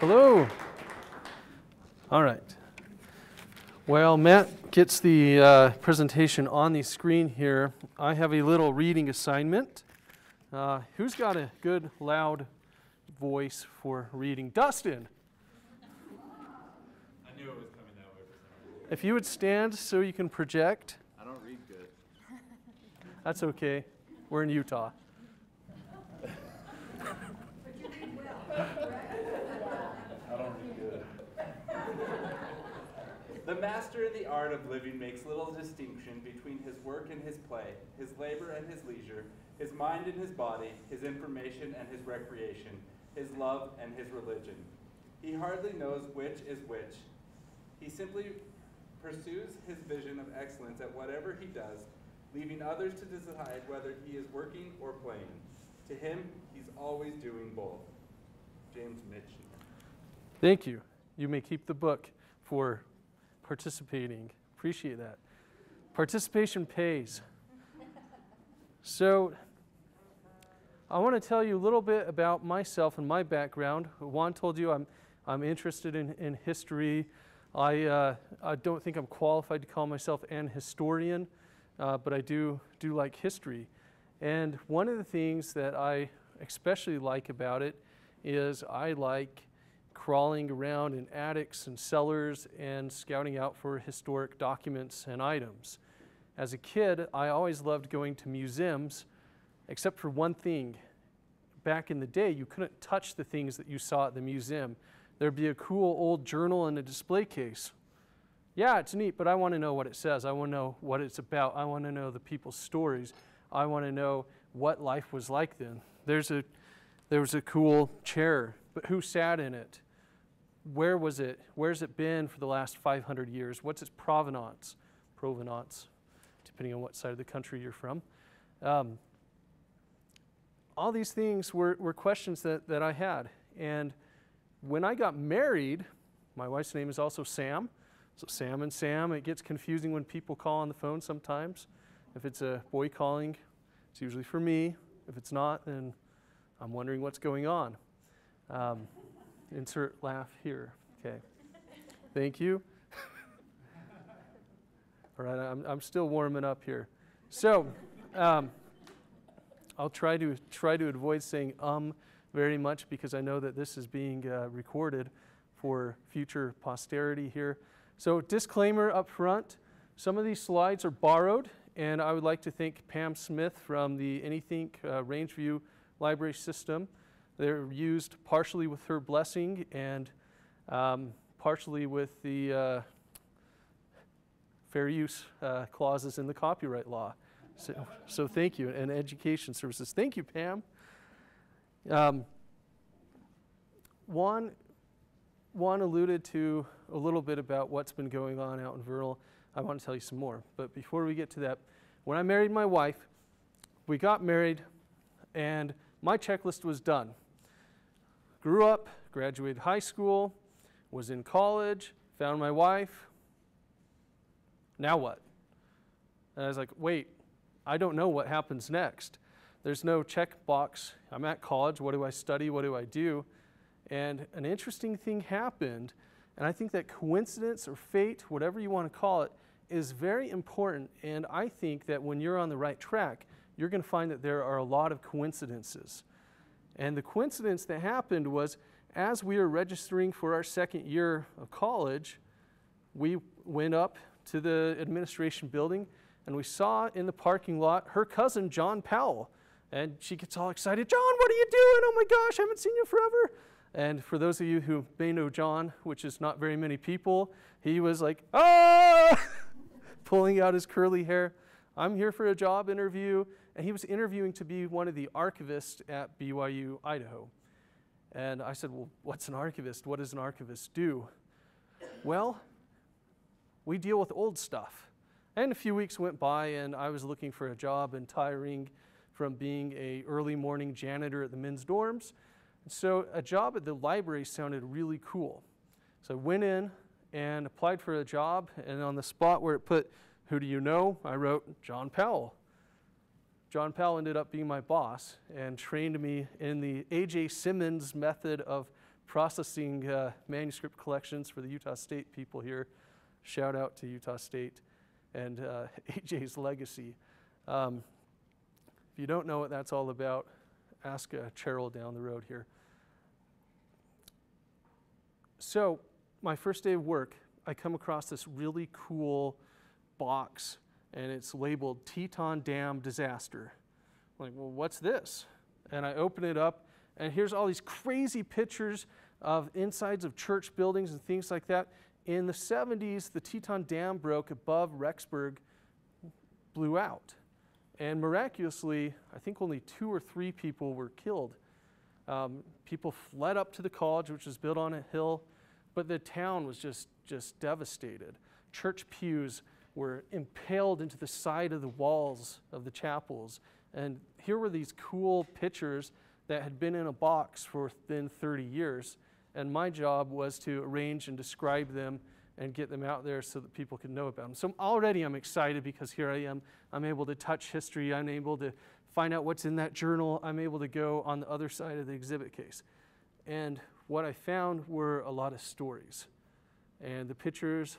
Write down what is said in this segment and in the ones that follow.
Hello. All right. Well, Matt gets the presentation on the screen here. I have a little reading assignment. Who's got a good, loud voice for reading? Dustin. I knew it was coming that way for some reason. If you would stand so you can project. I don't read good. That's okay. We're in Utah. I don't read good. The master in the art of living makes little distinction between his work and his play, his labor and his leisure, his mind and his body, his information and his recreation, his love and his religion. He hardly knows which is which. He simply pursues his vision of excellence at whatever he does, leaving others to decide whether he is working or playing. To him, he's always doing both. James Mitch. Thank you. You may keep the book for participating. Appreciate that. Participation pays. So I want to tell you a little bit about myself and my background. Juan told you I'm interested in history. I don't think I'm qualified to call myself an historian, but I do like history. And one of the things that I especially like about it is I like crawling around in attics and cellars and scouting out for historic documents and items. As a kid, I always loved going to museums, except for one thing. Back in the day, you couldn't touch the things that you saw at the museum. There'd be a cool old journal in a display case. Yeah, it's neat, but I want to know what it says. I want to know what it's about. I want to know the people's stories. I want to know what life was like then. There was a cool chair, but who sat in it? Where was it? Where's it been for the last 500 years? What's its provenance? Provenance, depending on what side of the country you're from. All these things were questions that I had. And when I got married, my wife's name is also Sam. So Sam and Sam, it gets confusing when people call on the phone sometimes. If it's a boy calling, it's usually for me. If it's not, then I'm wondering what's going on. Insert laugh here. Okay. Thank you. All right, I'm still warming up here. So I'll try to avoid saying very much because I know that this is being recorded for future posterity here. So disclaimer up front, some of these slides are borrowed, and I would like to thank Pam Smith from the Anythink Rangeview Library System. They're used partially with her blessing and partially with the fair use clauses in the copyright law. So thank you, and education services. Thank you, Pam. Juan alluded to a little bit about what's been going on out in Vernal. I want to tell you some more. But before we get to that, when I married my wife, we got married, and my checklist was done. Grew up, graduated high school, was in college, found my wife. Now what? And I was like, wait, I don't know what happens next. There's no check box. I'm at college. What do I study? What do I do? And an interesting thing happened, and I think that coincidence or fate, whatever you want to call it, is very important. And I think that when you're on the right track, you're going to find that there are a lot of coincidences. And the coincidence that happened was, as we were registering for our second year of college, we went up to the administration building, and we saw in the parking lot her cousin, John Powell. And she gets all excited, John, what are you doing? Oh my gosh, I haven't seen you forever. And for those of you who may know John, which is not very many people, he was like, ah, pulling out his curly hair. I'm here for a job interview. And he was interviewing to be one of the archivists at BYU, Idaho. And I said, well, what's an archivist? What does an archivist do? Well, we deal with old stuff. And a few weeks went by, and I was looking for a job and tiring from being an early morning janitor at the men's dorms. So a job at the library sounded really cool. So I went in and applied for a job, and on the spot where it put, who do you know? I wrote John Powell. John Powell ended up being my boss and trained me in the A.J. Simmons method of processing manuscript collections for the Utah State people here. Shout out to Utah State and AJ's legacy. If you don't know what that's all about, ask Cheryl down the road here. So my first day of work, I come across this really cool box, and it's labeled Teton Dam Disaster. I'm like, well, what's this? And I open it up, and here's all these crazy pictures of insides of church buildings and things like that. In the 70s, the Teton Dam broke above Rexburg, blew out. And miraculously, I think only 2 or 3 people were killed. People fled up to the college, which was built on a hill, but the town was just devastated. Church pews were impaled into the side of the walls of the chapels. And here were these cool pictures that had been in a box for within 30 years. And my job was to arrange and describe them and get them out there so that people could know about them. So already I'm excited because here I am. I'm able to touch history. I'm able to find out what's in that journal. I'm able to go on the other side of the exhibit case. And what I found were a lot of stories. And the pictures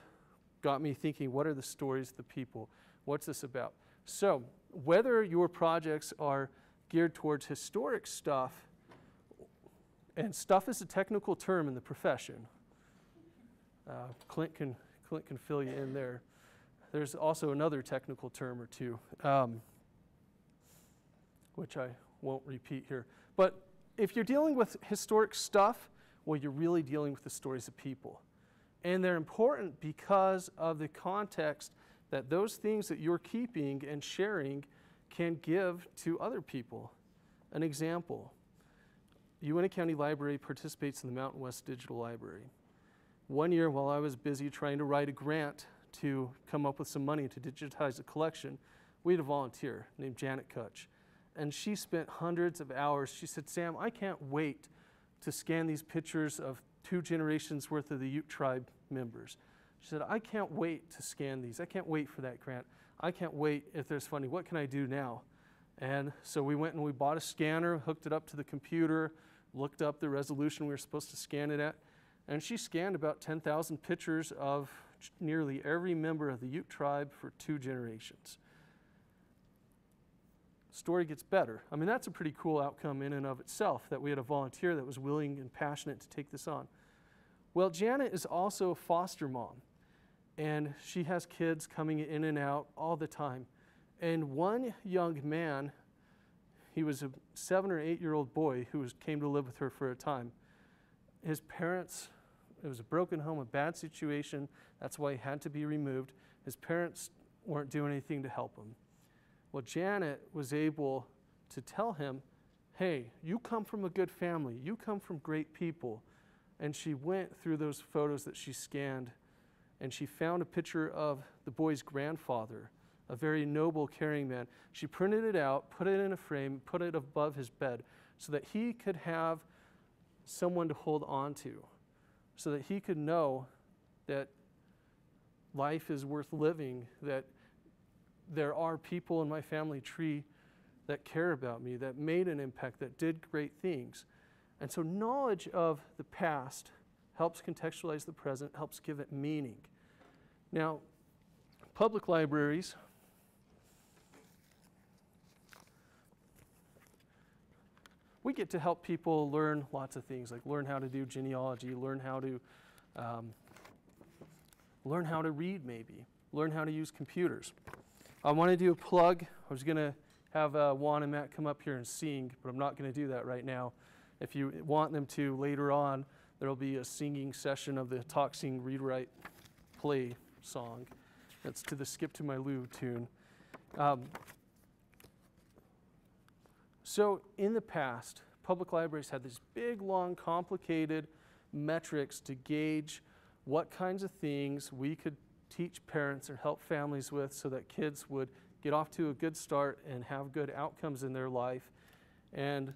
got me thinking, what are the stories of the people? What's this about? So whether your projects are geared towards historic stuff, and stuff is a technical term in the profession. Clint can fill you in there. There's also another technical term or two, which I won't repeat here. But if you're dealing with historic stuff, well, you're really dealing with the stories of people. And they're important because of the context that those things that you're keeping and sharing can give to other people. An example, Unitah County Library participates in the Mountain West Digital Library. One year, while I was busy trying to write a grant to come up with some money to digitize a collection, we had a volunteer named Janet Kutch. And she spent hundreds of hours. She said, Sam, I can't wait to scan these pictures of 2 generations worth of the Ute tribe members. She said, I can't wait to scan these. I can't wait for that grant. I can't wait if there's funding. What can I do now? And so we went and we bought a scanner, hooked it up to the computer, looked up the resolution we were supposed to scan it at, and she scanned about 10,000 pictures of nearly every member of the Ute tribe for 2 generations. Story gets better. I mean, that's a pretty cool outcome in and of itself, that we had a volunteer that was willing and passionate to take this on. Well, Janet is also a foster mom, and she has kids coming in and out all the time. And one young man, he was a 7 or 8-year-old boy who came to live with her for a time. His parents, it was a broken home, a bad situation. That's why he had to be removed. His parents weren't doing anything to help him. Well, Janet was able to tell him, hey, you come from a good family. You come from great people. And she went through those photos that she scanned, and she found a picture of the boy's grandfather, a very noble, caring man. She printed it out, put it in a frame, put it above his bed so that he could have someone to hold on to, so that he could know that life is worth living, that there are people in my family tree that care about me, that made an impact, that did great things. And so knowledge of the past helps contextualize the present, helps give it meaning. Now, public libraries we get to help people learn lots of things, like learn how to do genealogy, learn how to read maybe, learn how to use computers. I want to do a plug. I was going to have Juan and Matt come up here and sing, but I'm not going to do that right now. If you want them to later on, there will be a singing session of the Talk, Sing, Read, Write, Play song. That's to the Skip to My Lou tune. So in the past, public libraries had these big, long, complicated metrics to gauge what kinds of things we could teach parents or help families with so that kids would get off to a good start and have good outcomes in their life. And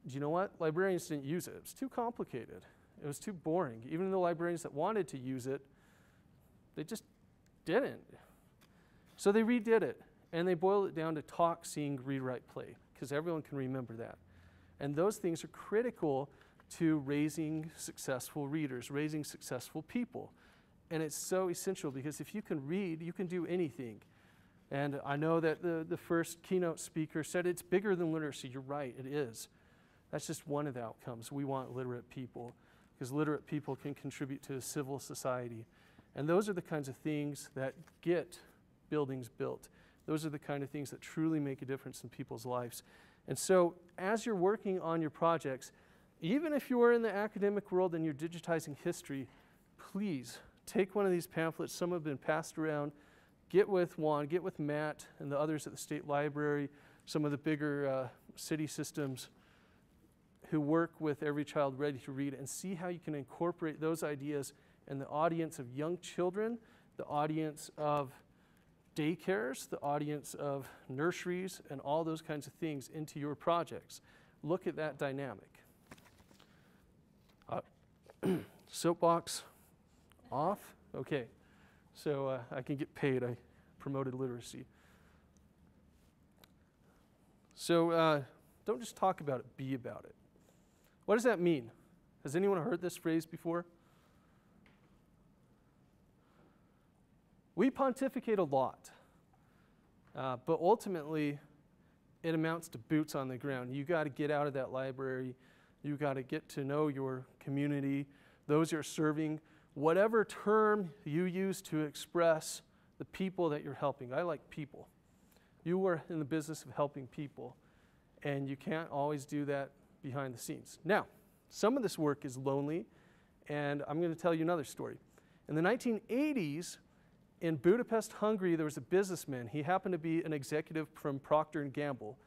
do you know what? Librarians didn't use it. It was too complicated. It was too boring. Even the librarians that wanted to use it, they just didn't. So they redid it, and they boiled it down to talk, sing, read, write, play, because everyone can remember that. And those things are critical to raising successful readers, raising successful people. And it's so essential because if you can read, you can do anything. And I know that the first keynote speaker said it's bigger than literacy. You're right, it is. That's just one of the outcomes. We want literate people because literate people can contribute to a civil society. And those are the kinds of things that get buildings built. Those are the kind of things that truly make a difference in people's lives. And so as you're working on your projects, even if you are in the academic world and you're digitizing history, please take one of these pamphlets. Some have been passed around. Get with Juan, get with Matt and the others at the State Library, some of the bigger city systems who work with Every Child Ready to Read, and see how you can incorporate those ideas in the audience of young children, the audience of daycares, the audience of nurseries, and all those kinds of things into your projects. Look at that dynamic. Soapbox off? Okay. So I can get paid. I promoted literacy. So don't just talk about it, be about it. What does that mean? Has anyone heard this phrase before? We pontificate a lot, but ultimately it amounts to boots on the ground. You got to get out of that library. You got to get to know your community, those you're serving, whatever term you use to express the people that you're helping. I like people. You are in the business of helping people, and you can't always do that behind the scenes. Now, some of this work is lonely, and I'm going to tell you another story. In the 1980s, in Budapest, Hungary, there was a businessman. He happened to be an executive from Procter & Gamble.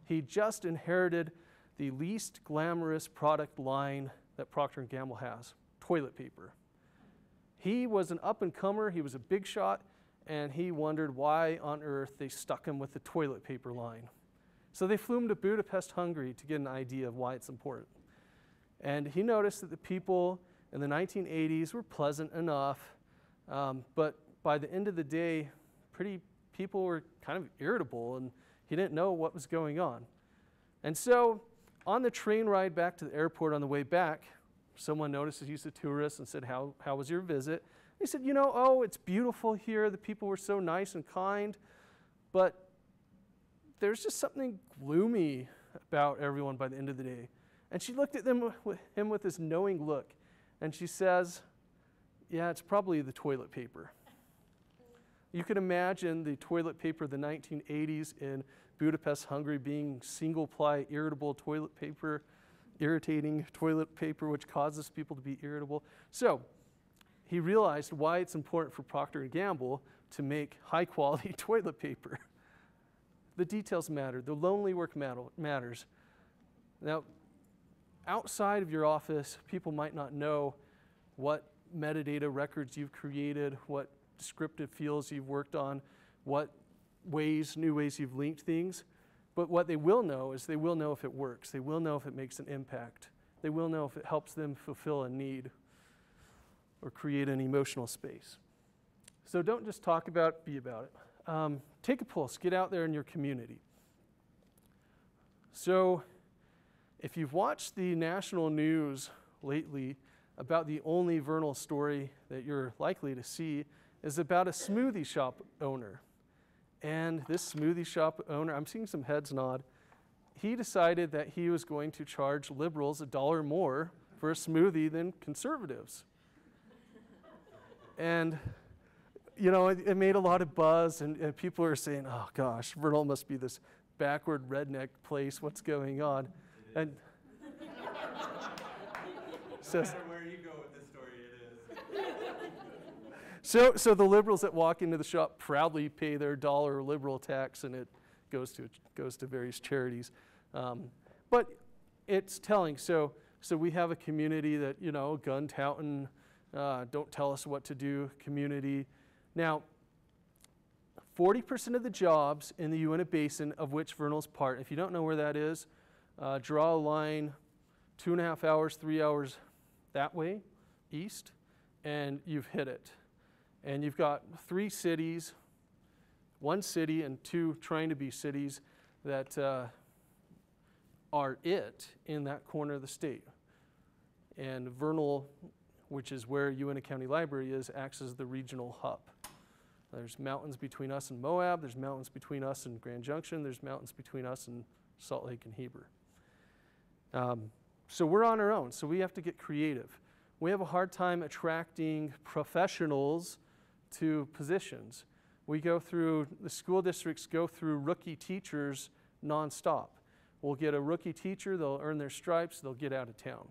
He just inherited the least glamorous product line that Procter & Gamble has, toilet paper. He was an up-and-comer, he was a big shot, and he wondered why on earth they stuck him with the toilet paper line. So they flew him to Budapest, Hungary to get an idea of why it's important. And he noticed that the people in the 1980s were pleasant enough, but by the end of the day, people were kind of irritable, and he didn't know what was going on. And so on the train ride back to the airport on the way back, someone noticed he's a tourist and said, how was your visit? He said, it's beautiful here. The people were so nice and kind, but there's just something gloomy about everyone by the end of the day. And she looked at him with this knowing look, and she says, yeah, it's probably the toilet paper. You can imagine the toilet paper of the 1980s in Budapest, Hungary being single-ply, irritable toilet paper, irritating toilet paper, which causes people to be irritable. So he realized why it's important for Procter & Gamble to make high-quality toilet paper. The details matter. The lonely work matters. Now, outside of your office, people might not know what metadata records you've created, what descriptive fields you've worked on, what new ways you've linked things. But what they will know is they will know if it works. They will know if it makes an impact. They will know if it helps them fulfill a need or create an emotional space. So don't just talk about it, be about it. Take a pulse. Get out there in your community. So if you've watched the national news lately, about the only Vernal story that you're likely to see is about a smoothie shop owner. And this smoothie shop owner, I'm seeing some heads nod, he decided that he was going to charge liberals $1 more for a smoothie than conservatives. And, it made a lot of buzz, and people are saying, oh gosh, Vernal must be this backward redneck place, what's going on? And no matter where you go with this story, it is. So the liberals that walk into the shop proudly pay their $1 liberal tax, and it goes to various charities. But it's telling. So we have a community that, gun touting, don't tell us what to do community. Now, 40% of the jobs in the Uinta Basin, of which Vernal's part, if you don't know where that is, draw a line 2.5 hours, 3 hours that way, east, and you've hit it. And you've got 3 cities, 1 city and 2 trying to be cities that are it in that corner of the state. And Vernal, which is where Unitah County Library is, acts as the regional hub. There's mountains between us and Moab, there's mountains between us and Grand Junction, there's mountains between us and Salt Lake and Heber. So we're on our own, so we have to get creative. We have a hard time attracting professionals to positions. The school districts go through rookie teachers nonstop. We'll get a rookie teacher, they'll earn their stripes, they'll get out of town.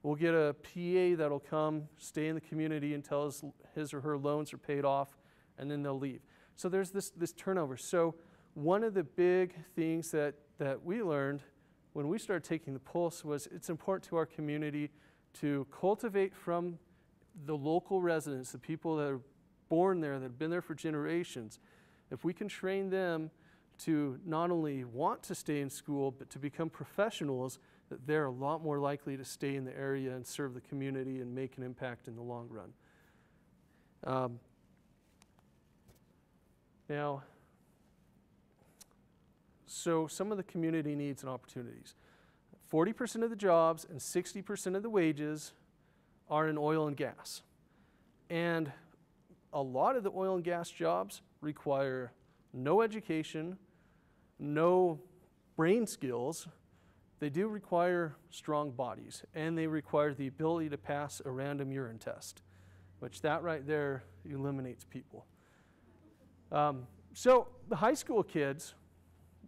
We'll get a PA that'll come, stay in the community until his or her loans are paid off, and then they'll leave. So there's this turnover. So one of the big things that we learned when we started taking the pulse was it's important to our community to cultivate from the local residents, the people that are born there, that have been there for generations. If we can train them to not only want to stay in school, but to become professionals, that they're a lot more likely to stay in the area and serve the community and make an impact in the long run. Now, so some of the community needs and opportunities. 40% of the jobs and 60% of the wages are in oil and gas. And a lot of the oil and gas jobs require no education, no brain skills. They do require strong bodies, and they require the ability to pass a random urine test, which that right there eliminates people. So the high school kids,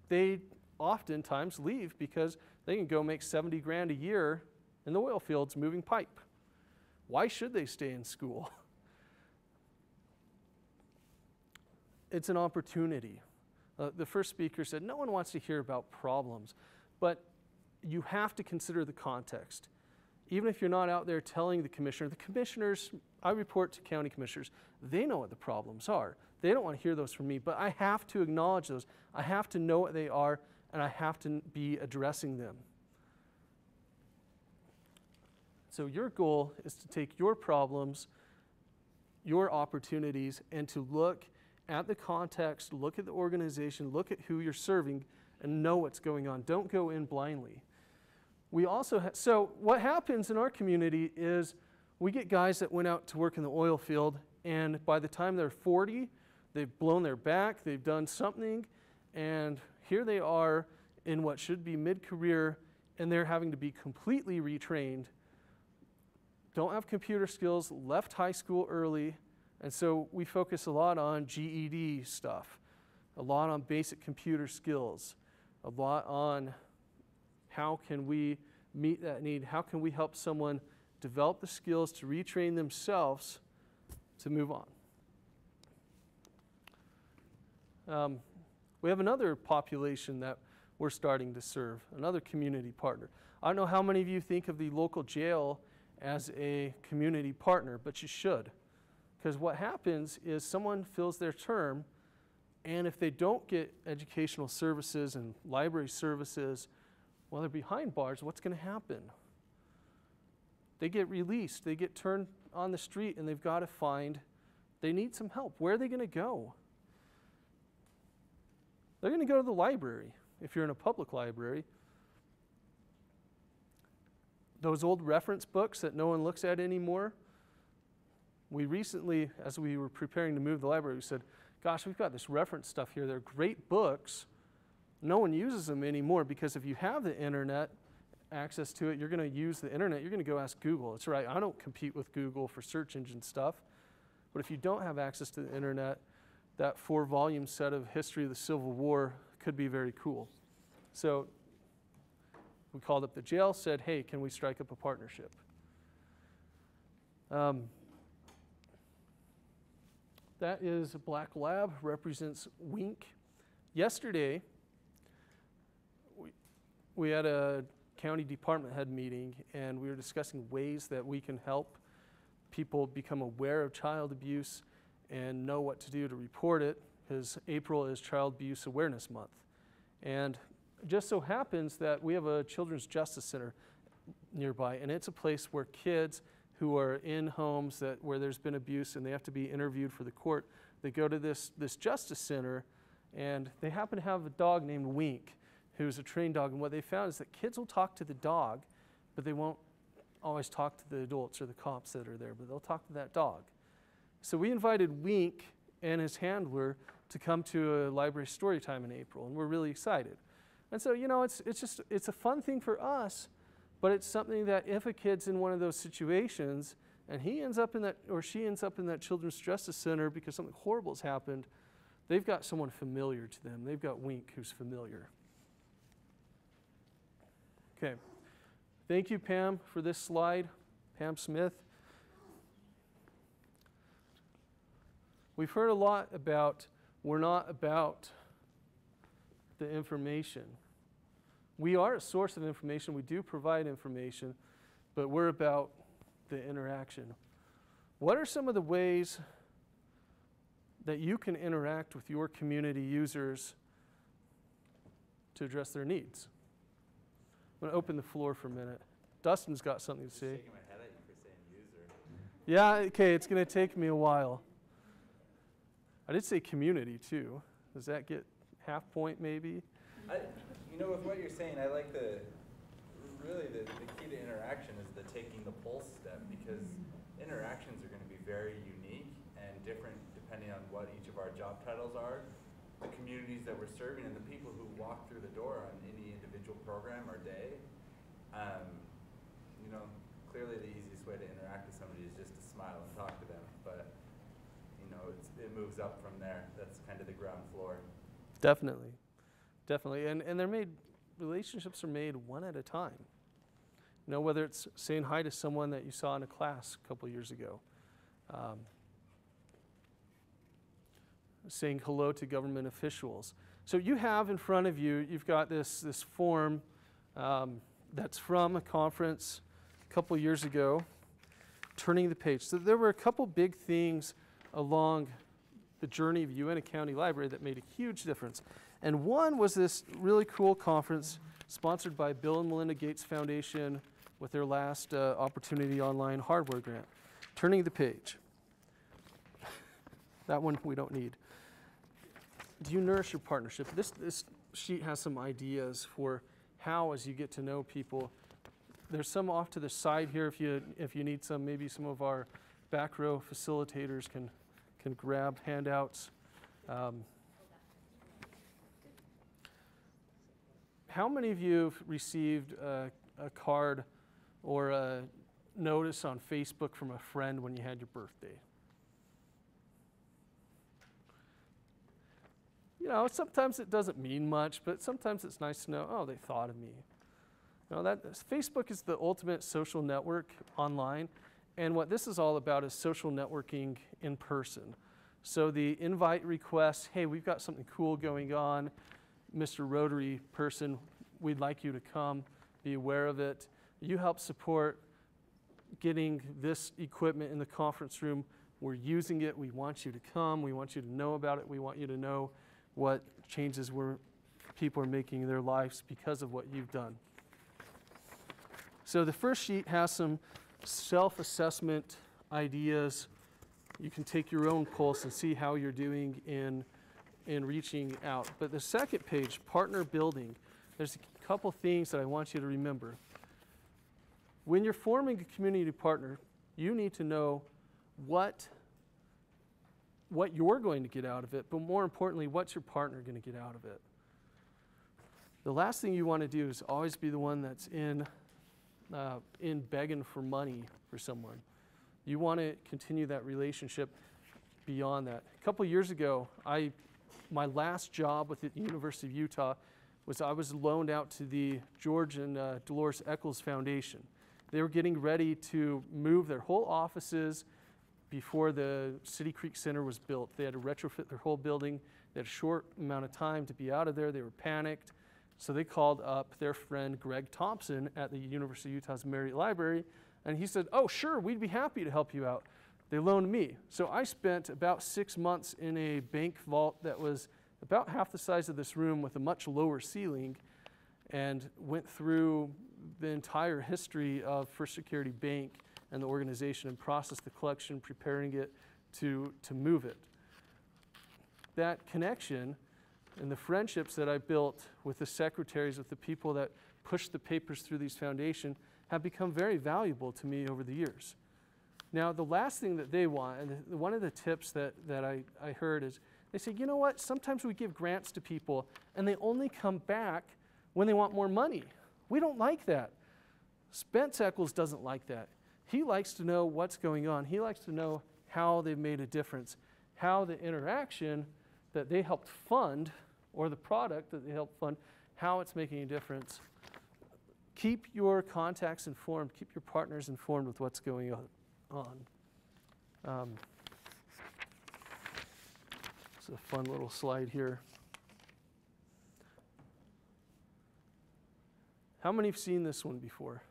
they oftentimes leave because they can go make 70 grand a year in the oil fields moving pipe. Why should they stay in school? It's an opportunity. The first speaker said, no one wants to hear about problems, but you have to consider the context. Even if you're not out there telling the commissioners, I report to county commissioners, they know what the problems are. They don't want to hear those from me, but I have to acknowledge those. I have to know what they are, and I have to be addressing them. So your goal is to take your problems, your opportunities, and to look at the context, look at the organization, look at who you're serving, and know what's going on. Don't go in blindly. We also so what happens in our community is we get guys that went out to work in the oil field, and by the time they're 40, they've blown their back, they've done something, and here they are in what should be mid-career, and they're having to be completely retrained, don't have computer skills, left high school early, and so we focus a lot on GED stuff, a lot on basic computer skills, a lot on how can we meet that need, how can we help someone develop the skills to retrain themselves to move on. We have another population that we're starting to serve, another community partner. I don't know how many of you think of the local jail as a community partner, but you should. Because what happens is someone fills their term, and if they don't get educational services and library services while they're behind bars, what's going to happen? They get released, they get turned on the street, and they've got to they need some help. Where are they going to go? They're going to go to the library, if you're in a public library. Those old reference books that no one looks at anymore, we recently, as we were preparing to move the library, we said, gosh, we've got this reference stuff here. They're great books. No one uses them anymore because if you have the internet, access to it, you're going to use the internet. You're going to go ask Google. It's right. I don't compete with Google for search engine stuff. But if you don't have access to the internet, that 4-volume set of History of the Civil War could be very cool. So we called up the jail, said, hey, can we strike up a partnership? That is a black lab, represents Wink. Yesterday, we had a county department head meeting, and we were discussing ways that we can help people become aware of child abuse and know what to do to report it, because April is Child Abuse Awareness Month. And it just so happens that we have a Children's Justice Center nearby, and it's a place where kids who are in homes where there's been abuse and they have to be interviewed for the court, they go to this Justice Center, and they happen to have a dog named Wink, who's a trained dog, and what they found is that kids will talk to the dog, but they won't always talk to the adults or the cops that are there, but they'll talk to that dog. So we invited Wink and his handler to come to a library story time in April, and we're really excited. And so, you know, it's a fun thing for us, but it's something that if a kid's in one of those situations and he ends up in that, or she ends up in that Children's Justice Center because something horrible has happened, they've got someone familiar to them. They've got Wink who's familiar. Okay. Thank you, Pam, for this slide. Pam Smith. We've heard a lot about we're not about the information. We are a source of information. We do provide information, but we're about the interaction. What are some of the ways that you can interact with your community users to address their needs? I'm going to open the floor for a minute. Dustin's got something to say. I'm shaking my head at you for saying user. Yeah, okay, it's going to take me a while. I did say community too. Does that get half point maybe? You know, with what you're saying, I like the key to interaction is the taking the pulse step, because interactions are going to be very unique and different depending on what each of our job titles are, the communities that we're serving, and the people who walk through the door on any individual program or day. You know, clearly the easiest way to interact with somebody is just to smile and talk to them, but you know, it moves up from there. That's kind of the ground floor. Definitely. Definitely, and relationships are made one at a time. You know, whether it's saying hi to someone that you saw in a class a couple years ago, saying hello to government officials. So you have in front of you, you've got this form that's from a conference a couple years ago, Turning the Page. So there were a couple big things along the journey of Unitah County Library that made a huge difference. And one was this really cool conference sponsored by Bill and Melinda Gates Foundation with their last Opportunity Online hardware grant. Turning the Page. That one we don't need. Do you nourish your partnership? This sheet has some ideas for how, as you get to know people. There's some off to the side here if you need some. Maybe some of our back row facilitators can grab handouts. How many of you have received a card or a notice on Facebook from a friend when you had your birthday? You know, sometimes it doesn't mean much, but sometimes it's nice to know, oh, they thought of me. You know, Facebook is the ultimate social network online, and what this is all about is social networking in person. So the invite request, hey, we've got something cool going on, Mr. Rotary person, we'd like you to come, be aware of it. You help support getting this equipment in the conference room. We're using it, we want you to come, we want you to know about it, we want you to know what changes people are making in their lives because of what you've done. So the first sheet has some self-assessment ideas. You can take your own pulse and see how you're doing in reaching out. But the second page, partner building, there's a couple things that I want you to remember. When you're forming a community partner, you need to know what you're going to get out of it, but more importantly, what's your partner going to get out of it. The last thing you want to do is always be the one that's in begging for money for someone. You want to continue that relationship beyond that. A couple years ago, my last job with the University of Utah was I was loaned out to the George and Dolores Eccles Foundation. They were getting ready to move their whole offices before the City Creek Center was built. They had to retrofit their whole building. They had a short amount of time to be out of there. They were panicked. So they called up their friend Greg Thompson at the University of Utah's Marriott Library, and he said, oh, sure, we'd be happy to help you out. They loaned me. So I spent about 6 months in a bank vault that was about half the size of this room with a much lower ceiling, and went through the entire history of First Security Bank and the organization and processed the collection, preparing it to move it. That connection and the friendships that I built with the secretaries, with the people that pushed the papers through these foundations, have become very valuable to me over the years. Now, the last thing that they want, and one of the tips that I heard is, they say, you know what, sometimes we give grants to people and they only come back when they want more money. We don't like that. Spence Eccles doesn't like that. He likes to know what's going on. He likes to know how they've made a difference, how the interaction that they helped fund, or the product that they helped fund, how it's making a difference. Keep your contacts informed. Keep your partners informed with what's going on. It's a fun little slide here. How many have seen this one before?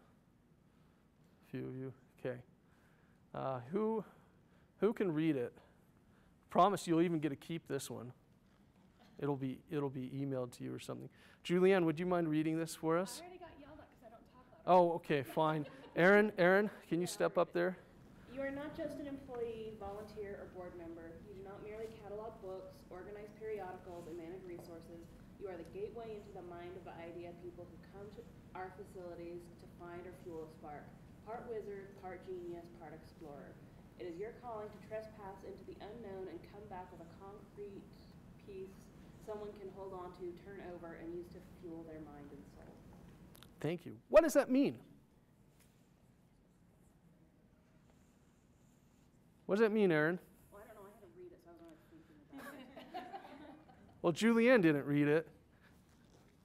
A few of you. Okay. Who can read it? Promise you'll even get to keep this one. It'll be emailed to you or something. Julianne, would you mind reading this for us? I already got yelled at because I don't talk loud. Oh, okay, fine. Aaron, can you step up there? You are not just an employee, volunteer, or board member. You do not merely catalog books, organize periodicals, and manage resources. You are the gateway into the mind of the idea people who come to our facilities to find or fuel a spark. Part wizard, part genius, part explorer. It is your calling to trespass into the unknown and come back with a concrete piece someone can hold on to, turn over, and use to fuel their mind and soul. Thank you. What does that mean? What does that mean, Aaron? Well, I don't know. I had to read it, so I was always thinking about it. Well, Julianne didn't read it.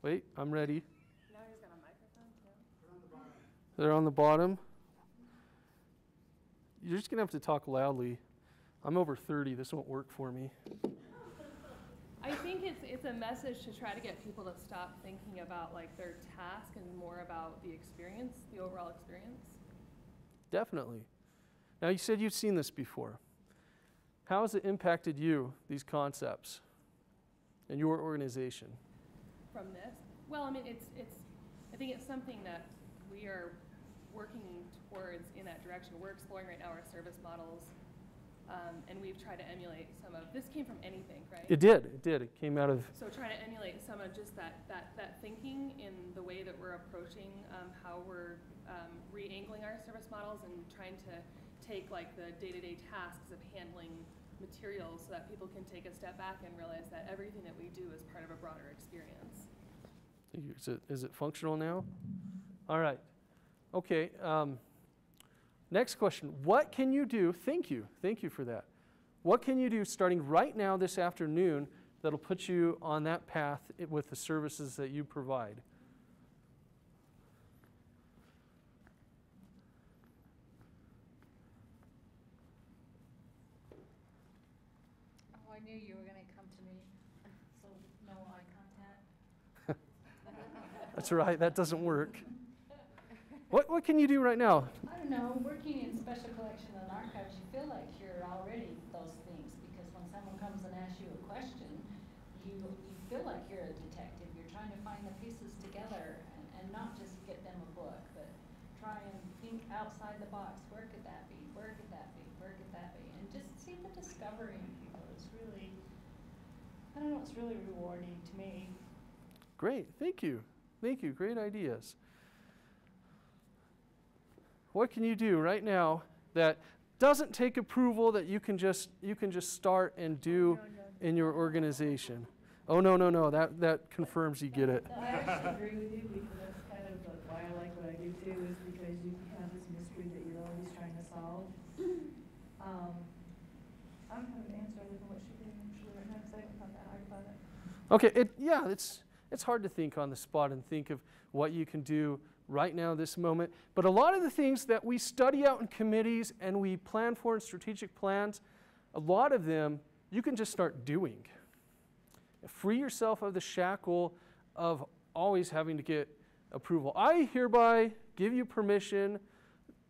Wait, I'm ready. Now he's got a microphone, too. They're on the bottom. You're just going to have to talk loudly. I'm over 30. This won't work for me. I think it's a message to try to get people to stop thinking about like their task and more about the experience, the overall experience. Definitely. Now, you said you've seen this before. How has it impacted you, these concepts, and your organization? From this? Well, I mean, I think it's something that we are working towards in that direction. We're exploring right now our service models, and we've tried to emulate some of, this came from anything, right? It did. It came out of... So trying to emulate some of just that thinking in the way that we're approaching how we're re-angling our service models and trying to take like the day-to-day tasks of handling materials so that people can take a step back and realize that everything that we do is part of a broader experience. Is it functional now? All right. Okay. Next question. What can you do? Thank you for that. What can you do starting right now this afternoon that'll put you on that path with the services that you provide? Oh, I knew you were going to come to me, so no eye contact. That's right. That doesn't work. What can you do right now? I don't know, working in special collection and archives, you feel like you're already those things, because when someone comes and asks you a question, you feel like you're a detective. You're trying to find the pieces together and not just get them a book, but try and think outside the box. Where could that be? Where could that be? Where could that be? And just see the discovery in people. It's really, I don't know, it's really rewarding to me. Great. Thank you. Great ideas. What can you do right now that doesn't take approval, that you can just start and do in your organization? Oh, no. That confirms you get it. I actually agree with you, because that's kind of why I like what I do too, is because you have this mystery that you're always trying to solve. I'm kind of answering what she did actually right now, because I haven't thought that hard about it. Okay, it's hard to think on the spot and think of what you can do right now, this moment. But a lot of the things that we study out in committees and we plan for in strategic plans, a lot of them you can just start doing. Free yourself of the shackle of always having to get approval. I hereby give you permission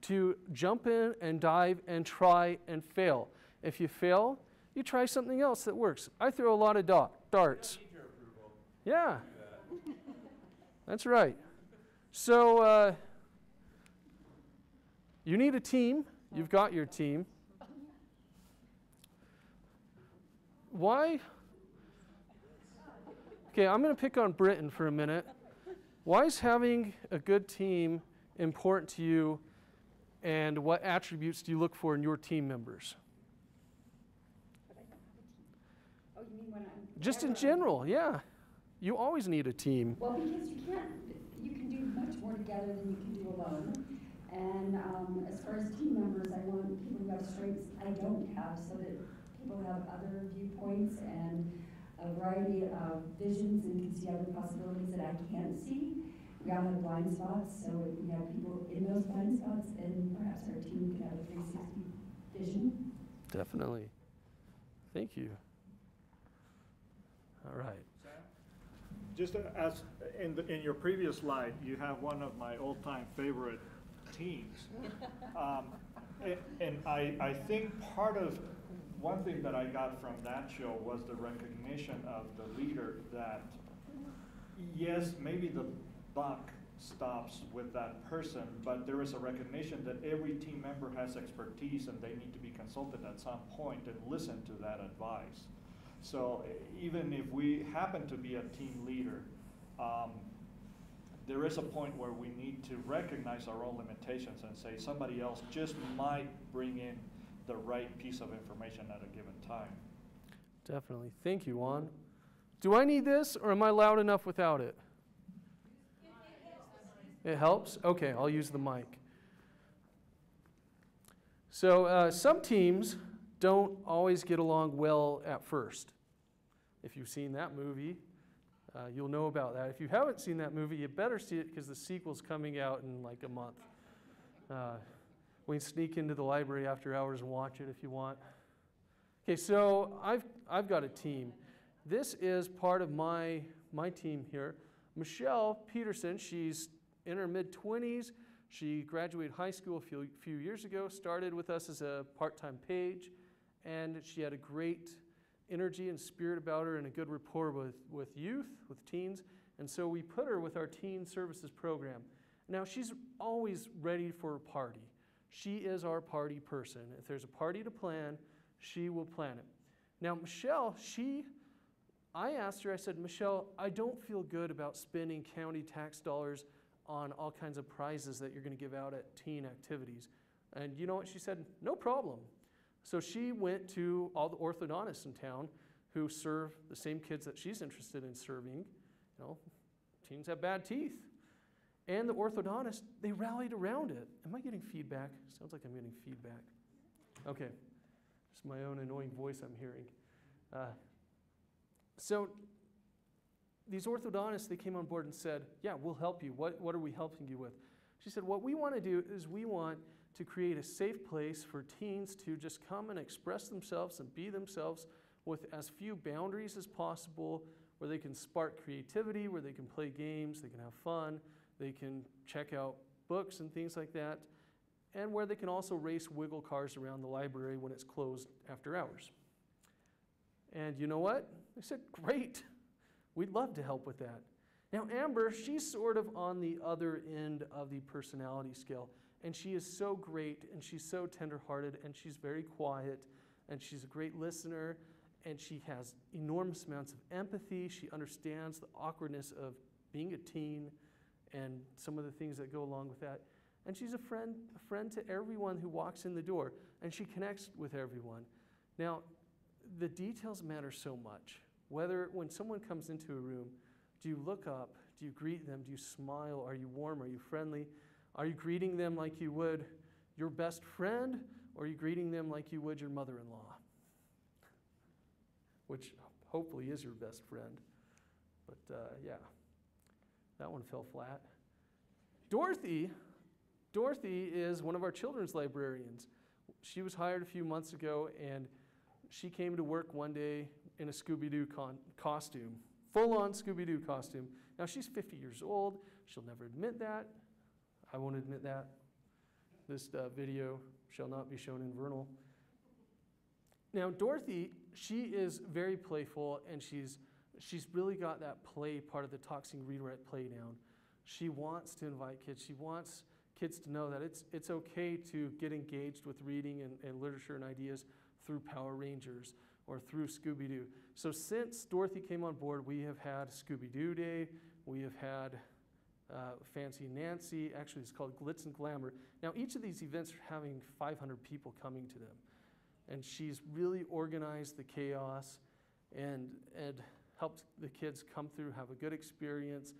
to jump in and dive and try and fail. If you fail, you try something else that works. I throw a lot of darts. You don't need your approval. Yeah, that's right. So you need a team. You've got your team. Why? Okay, I'm going to pick on Britain for a minute. Why is having a good team important to you, and what attributes do you look for in your team members? But I don't have a team. Oh, you mean when I'm. Just in whenever I'm- general, yeah. You always need a team. Well, because you can do much more together than you can do alone. And as far as team members, I want people who have strengths I don't have, so that people have other viewpoints and a variety of visions and can see other possibilities that I can't see. We all have blind spots, so we have people in those blind spots, and perhaps our team can have a 360 vision. Definitely. Thank you. All right. Just as in your previous slide, you have one of my all-time favorite teams. And I think one thing that I got from that show was the recognition of the leader that, yes, maybe the buck stops with that person, but there is a recognition that every team member has expertise and they need to be consulted at some point and listen to that advice. So even if we happen to be a team leader, there is a point where we need to recognize our own limitations and say somebody else just might bring in the right piece of information at a given time. Definitely. Thank you, Juan. Do I need this, or am I loud enough without it? It helps? Okay, I'll use the mic. So some teams don't always get along well at first. If you've seen that movie, you'll know about that. If you haven't seen that movie, you better see it because the sequel's coming out in like a month. We can sneak into the library after hours and watch it if you want. Okay, so I've got a team. This is part of my team here. Michelle Peterson, she's in her mid-20s. She graduated high school a few years ago, started with us as a part-time page, and she had a great energy and spirit about her and a good rapport with youth, with teens, and so we put her with our teen services program. Now, she's always ready for a party. She is our party person. If there's a party to plan, she will plan it. Now, Michelle, I asked her, I said, Michelle, I don't feel good about spending county tax dollars on all kinds of prizes that you're going to give out at teen activities. And you know what? She said, no problem. So she went to all the orthodontists in town who serve the same kids that she's interested in serving. You know, teens have bad teeth. And the orthodontists, they rallied around it. Am I getting feedback? Sounds like I'm getting feedback. Okay, just my own annoying voice I'm hearing. So these orthodontists, they came on board and said, yeah, we'll help you. What are we helping you with? She said, what we want to do is we want to create a safe place for teens to just come and express themselves and be themselves with as few boundaries as possible, where they can spark creativity, where they can play games, they can have fun, they can check out books and things like that, and where they can also race wiggle cars around the library when it's closed after hours. And you know what? They said, great. We'd love to help with that. Now, Amber, she's sort of on the other end of the personality scale, and she is so great, and she's so tenderhearted, and she's very quiet, and she's a great listener, and she has enormous amounts of empathy. She understands the awkwardness of being a teen and some of the things that go along with that. And she's a friend to everyone who walks in the door, and she connects with everyone. Now, the details matter so much. Whether when someone comes into a room, do you look up? Do you greet them? Do you smile? Are you warm? Are you friendly? Are you greeting them like you would your best friend, or are you greeting them like you would your mother-in-law? Which hopefully is your best friend. But yeah, that one fell flat. Dorothy is one of our children's librarians. She was hired a few months ago, and she came to work one day in a Scooby-Doo costume, full-on Scooby-Doo costume. Now, she's 50 years old. She'll never admit that. I won't admit that. This video shall not be shown in Vernal. Now, Dorothy, she is very playful, and she's really got that play part of the Talking Redirect play down. She wants to invite kids. She wants kids to know that it's okay to get engaged with reading and literature and ideas through Power Rangers or through Scooby-Doo. So since Dorothy came on board, we have had Scooby-Doo Day. We have had Fancy Nancy. Actually, it's called Glitz and Glamour. Now, each of these events are having 500 people coming to them. And she's really organized the chaos and helped the kids come through, have a good experience.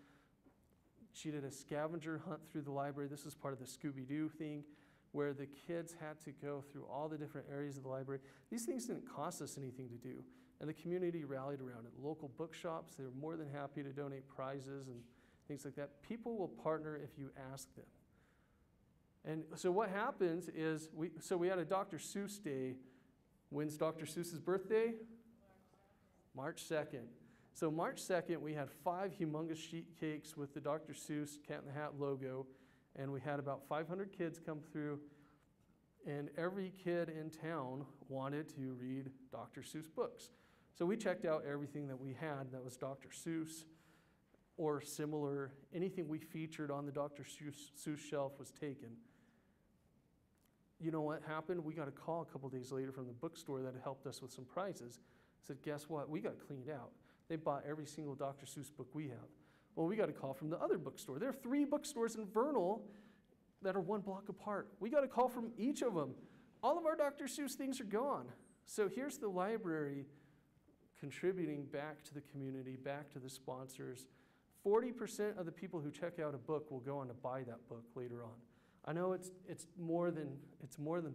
She did a scavenger hunt through the library. This is part of the Scooby-Doo thing, where the kids had to go through all the different areas of the library. These things didn't cost us anything to do, and the community rallied around it. Local bookshops, they were more than happy to donate prizes and things like that. People will partner if you ask them. And so what happens is, we had a Dr. Seuss Day. When's Dr. Seuss's birthday? March 2nd. So March 2nd, we had 5 humongous sheet cakes with the Dr. Seuss Cat in the Hat logo, and we had about 500 kids come through, and every kid in town wanted to read Dr. Seuss books. So we checked out everything that we had that was Dr. Seuss or similar. Anything we featured on the Dr. Seuss shelf was taken. You know what happened? We got a call a couple days later from the bookstore that helped us with some prizes. Said, guess what? We got cleaned out. They bought every single Dr. Seuss book we have. Well, we got a call from the other bookstore. There are 3 bookstores in Vernal that are 1 block apart. We got a call from each of them. All of our Dr. Seuss things are gone. So here's the library contributing back to the community, back to the sponsors. 40% of the people who check out a book will go on to buy that book later on. I know it's more than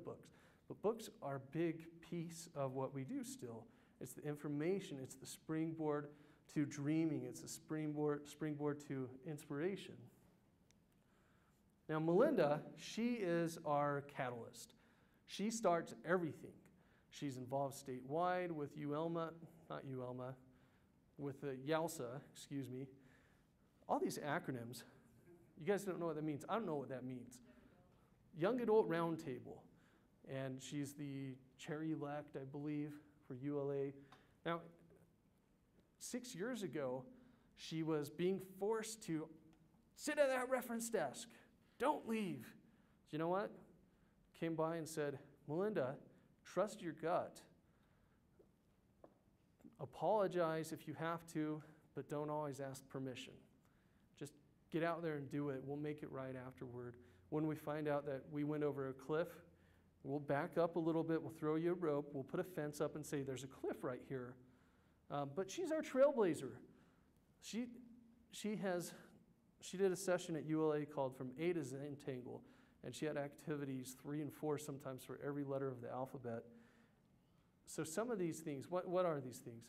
books, but books are a big piece of what we do still. It's the information, it's the springboard to dreaming, it's the springboard to inspiration. Now Melinda, she is our catalyst. She starts everything. She's involved statewide with with the YALSA, all these acronyms. You guys don't know what that means. I don't know what that means. Young Adult Roundtable, and she's the chair-elect, I believe, for ULA. Now, 6 years ago, she was being forced to sit at that reference desk. Don't leave. You know what? Came by and said, Melinda, trust your gut. Apologize if you have to, but don't always ask permission. Just get out there and do it. We'll make it right afterward. When we find out that we went over a cliff, we'll back up a little bit, we'll throw you a rope, we'll put a fence up and say, there's a cliff right here. But she's our trailblazer. She did a session at ULA called From A to Zentangle, and she had activities 3 and 4 sometimes for every letter of the alphabet. So some of these things, what are these things?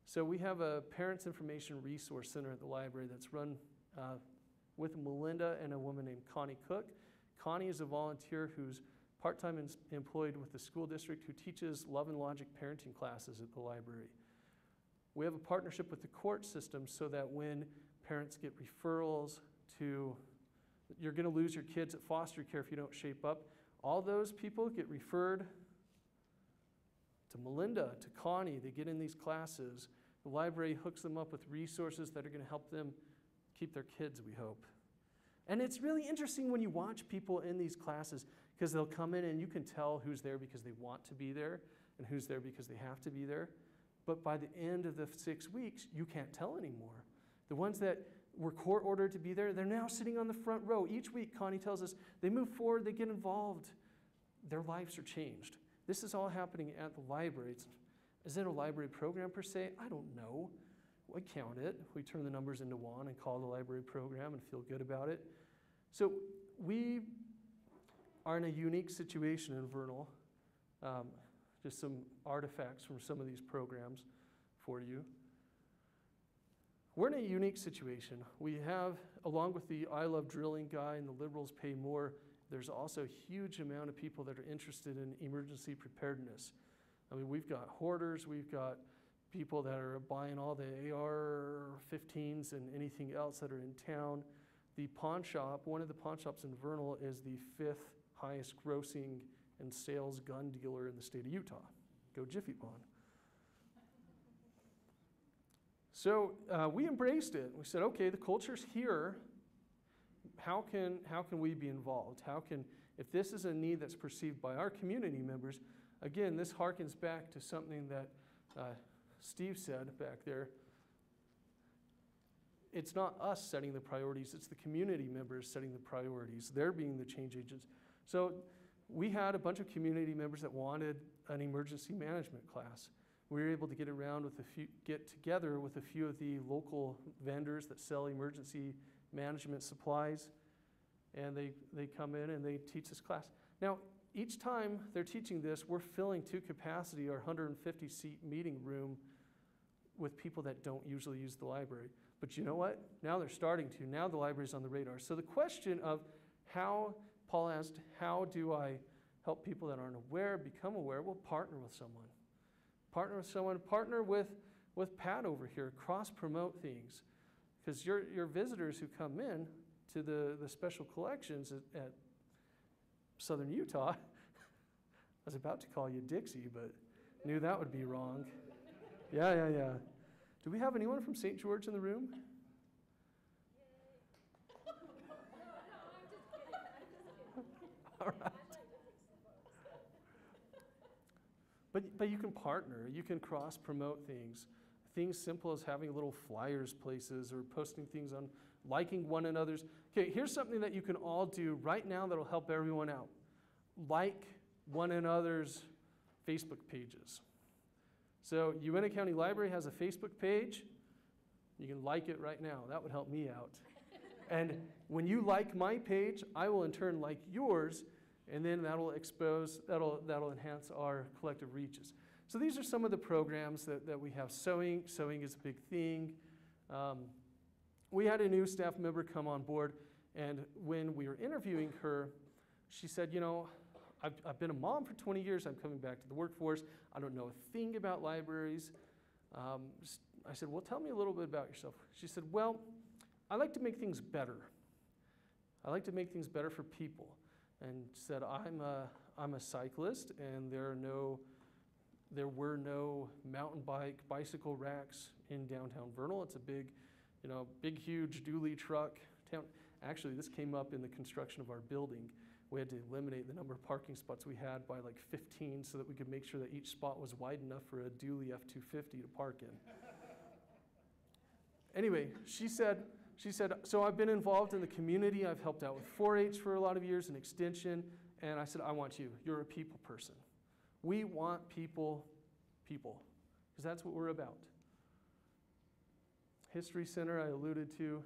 So we have a Parents Information Resource Center at the library that's run with Melinda and a woman named Connie Cook. Connie is a volunteer who's part-time employed with the school district who teaches love and logic parenting classes at the library. We have a partnership with the court system so that when parents get referrals to, you're going to lose your kids at foster care if you don't shape up, all those people get referred to Melinda, to Connie. They get in these classes. The library hooks them up with resources that are going to help them keep their kids, we hope. And it's really interesting when you watch people in these classes because they'll come in and you can tell who's there because they want to be there and who's there because they have to be there. But by the end of the 6 weeks, you can't tell anymore. The ones that were court ordered to be there, they're now sitting on the front row. Each week, Connie tells us, they move forward, they get involved. Their lives are changed. This is all happening at the library. Is it a library program per se? I don't know. We count it. We turn the numbers into 1 and call the library program and feel good about it. So we are in a unique situation in Vernal. Just some artifacts from some of these programs for you. We're in a unique situation. We have, along with the I Love Drilling guy and the liberals pay more, there's also a huge amount of people that are interested in emergency preparedness. I mean, we've got hoarders, we've got people that are buying all the AR-15s and anything else that are in town. The pawn shop, one of the pawn shops in Vernal is the 5th highest grossing and sales gun dealer in the state of Utah. Go Jiffy Pawn. So we embraced it. We said, okay, the culture's here. How can we be involved? If this is a need that's perceived by our community members, again, this harkens back to something that Steve said back there. it's not us setting the priorities, it's the community members setting the priorities. They're being the change agents. So we had a bunch of community members that wanted an emergency management class. We were able to get together with a few of the local vendors that sell emergency management supplies, and they come in and they teach this class. Now, each time they're teaching this, we're filling to capacity our 150-seat meeting room with people that don't usually use the library. But you know what? Now they're starting to. Now the library's on the radar. So the question of how, Paul asked, how do I help people that aren't aware become aware? Well, partner with someone. Partner with someone. Partner with Pat over here. Cross-promote things. Because your visitors who come in to the special collections at Southern Utah, I was about to call you Dixie, but knew that would be wrong. Yeah. Do we have anyone from St. George in the room? All right. But you can partner. You can cross-promote things. Things simple as having little flyers places or posting things on, liking one another's. Okay, here's something that you can all do right now that'll help everyone out. Like one another's Facebook pages. So Unitah County Library has a Facebook page. You can like it right now. That would help me out. And when you like my page, I will in turn like yours, and then that'll enhance our collective reaches. So these are some of the programs that we have. Sewing is a big thing. We had a new staff member come on board, and when we were interviewing her, she said, you know, I've been a mom for 20 years. I'm coming back to the workforce. I don't know a thing about libraries. I said, well, tell me a little bit about yourself. She said, well, I like to make things better. I like to make things better for people. And said, I'm a cyclist, and there were no mountain bicycle racks in downtown Vernal. It's a big, huge dually truck town. Actually, this came up in the construction of our building. We had to eliminate the number of parking spots we had by like 15 so that we could make sure that each spot was wide enough for a dually F-250 to park in. Anyway, she said, so I've been involved in the community. I've helped out with 4-H for a lot of years and Extension. And I said, I want you. You're a people person. We want people, because that's what we're about. History Center, I alluded to.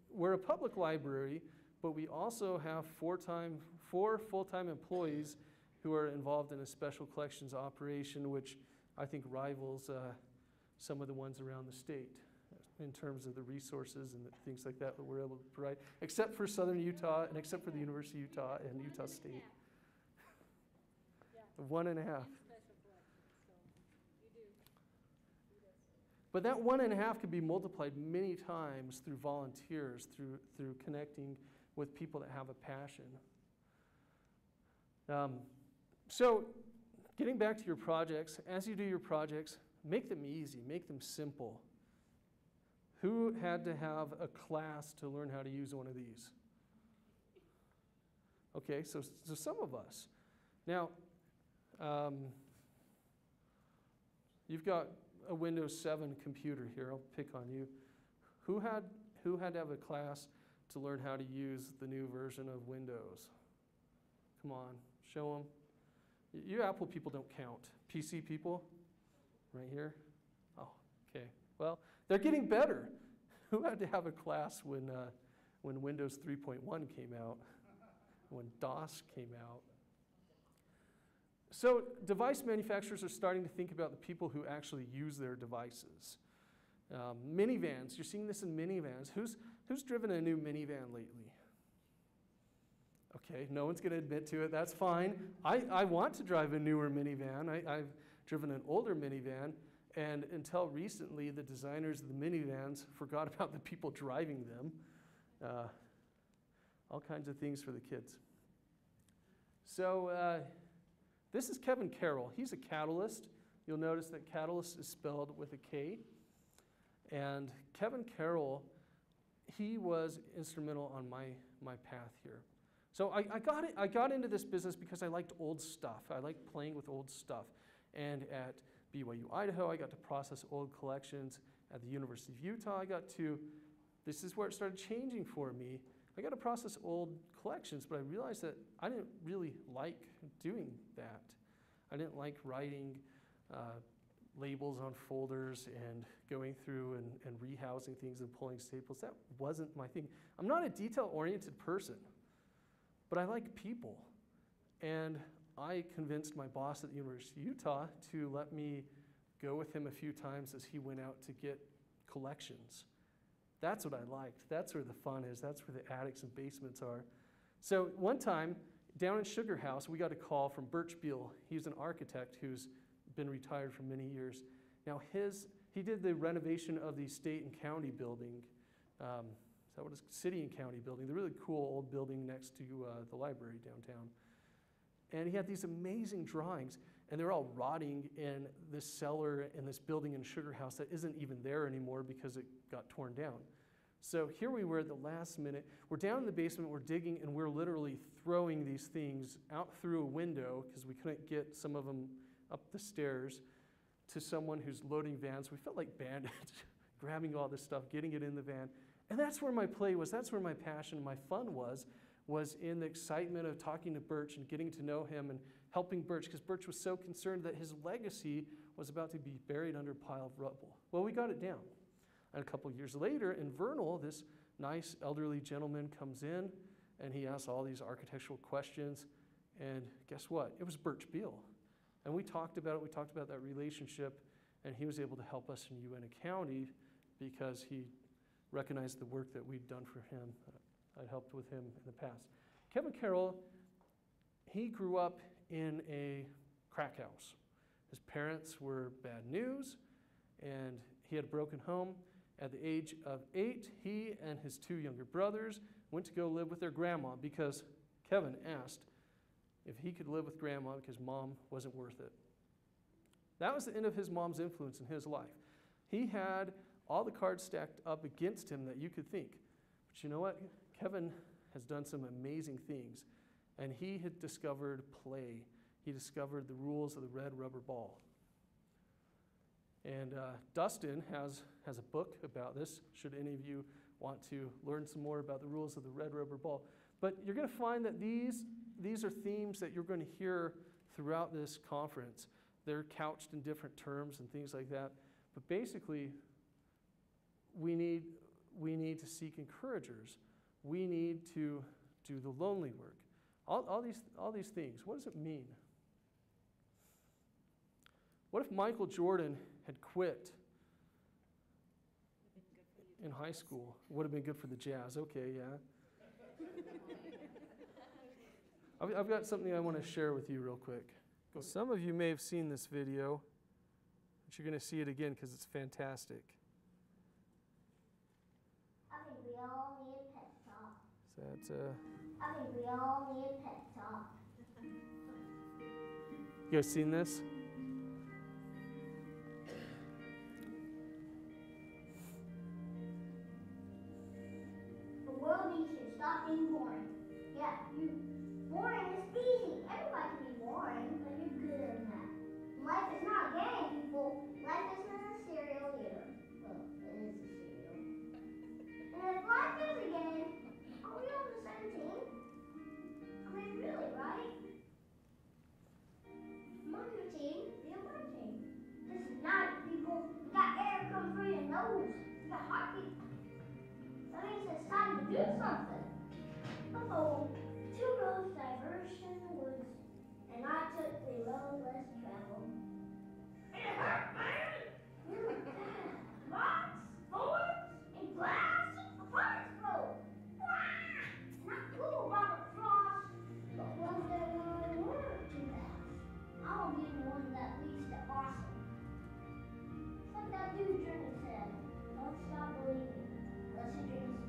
We're a public library, but we also have 4 full-time employees who are involved in a special collections operation, which I think rivals some of the ones around the state in terms of the resources and the things like that we're able to provide, except for Southern Utah and except for the University of Utah and Utah State. 1.5. But that 1.5 could be multiplied many times through volunteers, through connecting with people that have a passion. So getting back to your projects, as you do your projects, make them easy, make them simple. Who had to have a class to learn how to use one of these? Okay, so some of us. Now, you've got a Windows 7 computer here. I'll pick on you. Who had to have a class to learn how to use the new version of Windows? Come on, show them. You Apple people don't count. PC people, right here. Oh, okay. Well, they're getting better. Who had to have a class when Windows 3.1 came out, when DOS came out? So device manufacturers are starting to think about the people who actually use their devices. Minivans, you're seeing this in minivans. Who's driven a new minivan lately? Okay, no one's going to admit to it. That's fine. I want to drive a newer minivan. I've driven an older minivan, and until recently, the designers of the minivans forgot about the people driving them. All kinds of things for the kids. So this is Kevin Carroll. He's a catalyst. You'll notice that catalyst is spelled with a K. And Kevin Carroll, he was instrumental on my path here. So I got into this business because I liked old stuff. I liked playing with old stuff. And at BYU, Idaho. I got to process old collections at the University of Utah. This is where it started changing for me. I got to process old collections, but I realized that I didn't really like doing that. I didn't like writing labels on folders and going through and rehousing things and pulling staples. That wasn't my thing. I'm not a detail-oriented person, but I like people. And I convinced my boss at the University of Utah to let me go with him a few times as he went out to get collections. That's what I liked. That's where the fun is. That's where the attics and basements are. So one time, down in Sugar House, we got a call from Birch Beal. He's an architect who's been retired for many years. Now he did the renovation of the state and county building. Is that what it's city and county building? The really cool old building next to the library downtown. And he had these amazing drawings, and they're all rotting in this cellar in this building in Sugar House that isn't even there anymore because it got torn down. So here we were at the last minute. We're down in the basement, we're digging, and we're literally throwing these things out through a window because we couldn't get some of them up the stairs to someone who's loading vans. We felt like bandits, grabbing all this stuff, getting it in the van. And that's where my play was. That's where my passion, my fun was in the excitement of talking to Birch and getting to know him and helping Birch, because Birch was so concerned that his legacy was about to be buried under a pile of rubble. Well, we got it down. And a couple years later, in Vernal, this nice elderly gentleman comes in, and he asks all these architectural questions, and guess what? It was Birch Beal. And we talked about it. We talked about that relationship, and he was able to help us in Unitah County because he recognized the work that we'd done for him. I'd helped with him in the past. Kevin Carroll, he grew up in a crack house. His parents were bad news, and he had a broken home. At the age of 8, he and his 2 younger brothers went to go live with their grandma because Kevin asked if he could live with grandma because mom wasn't worth it. That was the end of his mom's influence in his life. He had all the cards stacked up against him that you could think. But you know what? Kevin has done some amazing things, and he had discovered play. He discovered the rules of the red rubber ball. And Dustin has a book about this, should any of you want to learn some more about the rules of the red rubber ball. But you're going to find that these are themes that you're going to hear throughout this conference. They're couched in different terms and things like that. But basically, we need to seek encouragers. We need to do the lonely work. All these things. What does it mean? What if Michael Jordan had quit in high school? Would have been good for the Jazz. Okay, yeah. I've got something I want to share with you real quick. Some of you may have seen this video, but you're going to see it again because it's fantastic. I think we all need a pep talk. Is that, I think we all need a pep talk. you guys seen this? The world needs to stop being boring. Yeah, boring is easy. Everybody can be boring, but you're good at that. Life is not a game, people. Life isn't a cereal either. Well, it is a cereal. And if life is a game, are we on the same team? I mean, really, right? I'm on your team, be on my team. This is not people. We got air coming through your nose. We got heartbeat. That means it's time to do something. Uh-oh, 2 roads diverged in the woods, and I took the road less traveled. It hurt, man! Rocks, thorns, and glass, a fire's broke. Not cool, Robert Frost, but one day when I learn too fast, I'll be the one that leads to awesome. It's like that dude Jimmy said, don't stop believing, unless your dreams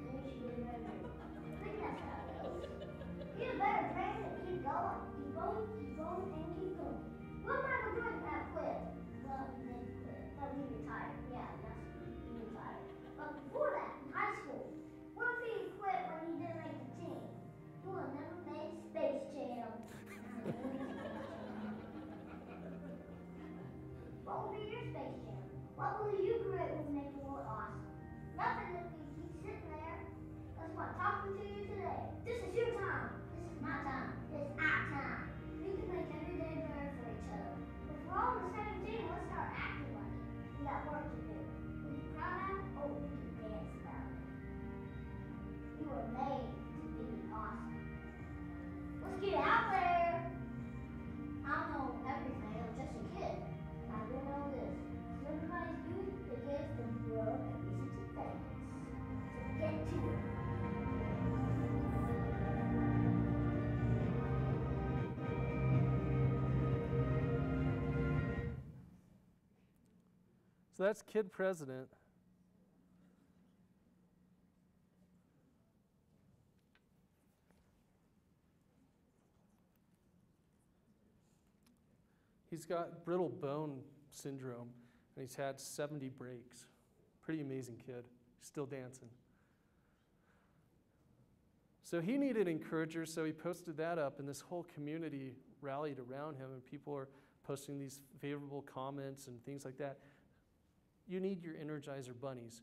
and you should get ready. I think that's how it goes. Be a better dream and keep going, and keep going. Will Michael Jordan have quit? Well, So that's kid president. He's got brittle bone syndrome, and he's had 70 breaks. Pretty amazing kid. He's still dancing. So he needed encouragers, so he posted that up, and this whole community rallied around him, and people are posting these favorable comments and things like that. You need your Energizer bunnies.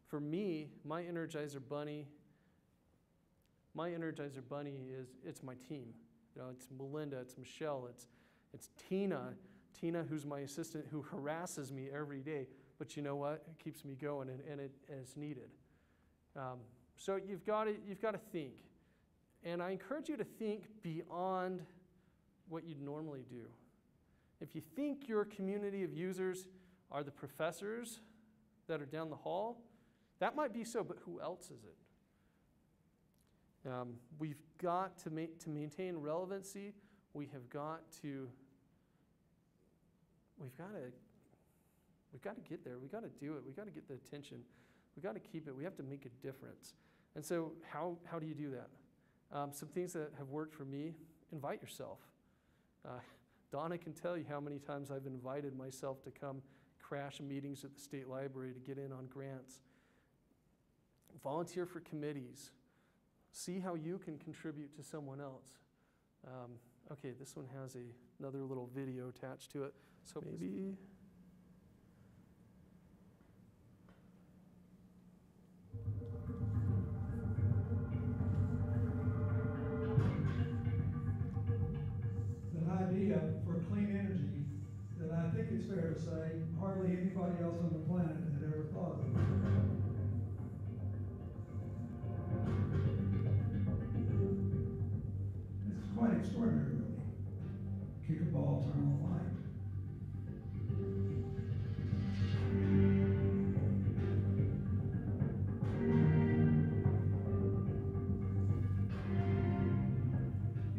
For me, my Energizer bunny is, it's my team. You know, it's Melinda, it's Michelle, it's Tina, who's my assistant, who harasses me every day. But you know what? It keeps me going, and it's needed. So you've got to think. And I encourage you to think beyond what you'd normally do. If you think your community of users are the professors that are down the hall, that might be so, but who else is it? We've got to maintain relevancy. We've got to get there. We've got to do it. We've got to get the attention. We've got to keep it. We have to make a difference. And so how do you do that? Some things that have worked for me: invite yourself. Donna can tell you how many times I've invited myself to come crash meetings at the state library to get in on grants. Volunteer for committees. See how you can contribute to someone else. Okay, this one has another little video attached to it. So maybe... An idea for clean energy that I think it's fair to say hardly anybody else on the planet had ever thought of. It's quite extraordinary, really. Kick a ball, turn on a light.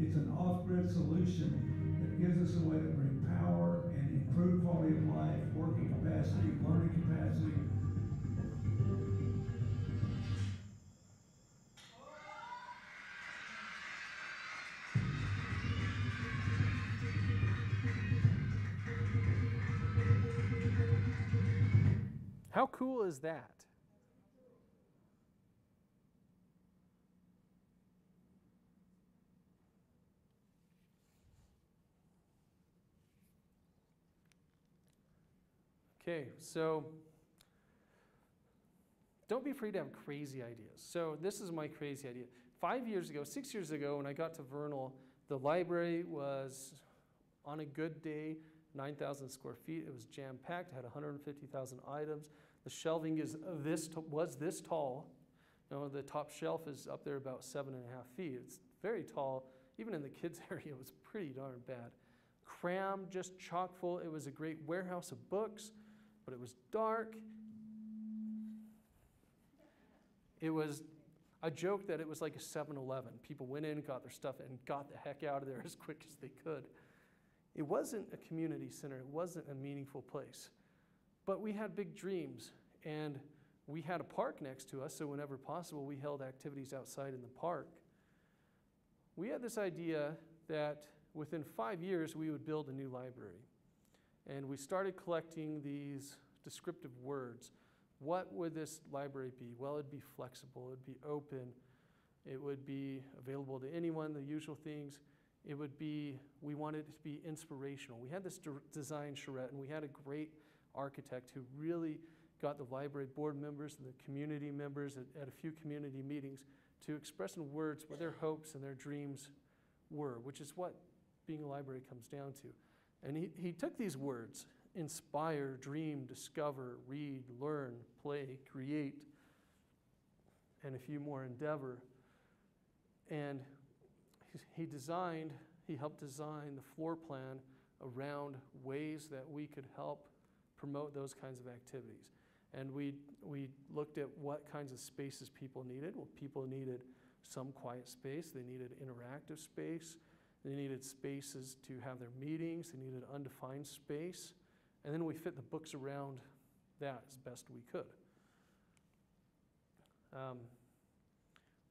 It's an off-grid solution that gives us a way to bring power and improve quality of life, working capacity, learning capacity. How cool is that? Okay, so don't be afraid to have crazy ideas. So this is my crazy idea. 6 years ago, when I got to Vernal, the library was, on a good day, 9,000 square feet. It was jam-packed, had 150,000 items. The shelving was this tall. You know, the top shelf is up there about 7.5 feet. It's very tall. Even in the kids' area, it was pretty darn bad. Crammed, just chock full. It was a great warehouse of books, but it was dark. It was, I joke that it was like a 7-Eleven. People went in, got their stuff, and got the heck out of there as quick as they could. It wasn't a community center. It wasn't a meaningful place. But we had big dreams, and we had a park next to us, so whenever possible, we held activities outside in the park. We had this idea that within 5 years, we would build a new library. And we started collecting these descriptive words. What would this library be? Well, it'd be flexible, it'd be open, it would be available to anyone, the usual things. It would be, we wanted it to be inspirational. We had this design charrette, and we had a great architect who really got the library board members and the community members at a few community meetings to express in words what their hopes and their dreams were, which is what being a library comes down to. And he took these words: inspire, dream, discover, read, learn, play, create, and a few more: endeavor. And he helped design the floor plan around ways that we could help promote those kinds of activities. And we looked at what kinds of spaces people needed. Well, people needed some quiet space. They needed interactive space. They needed spaces to have their meetings. They needed undefined space. And then we fit the books around that as best we could.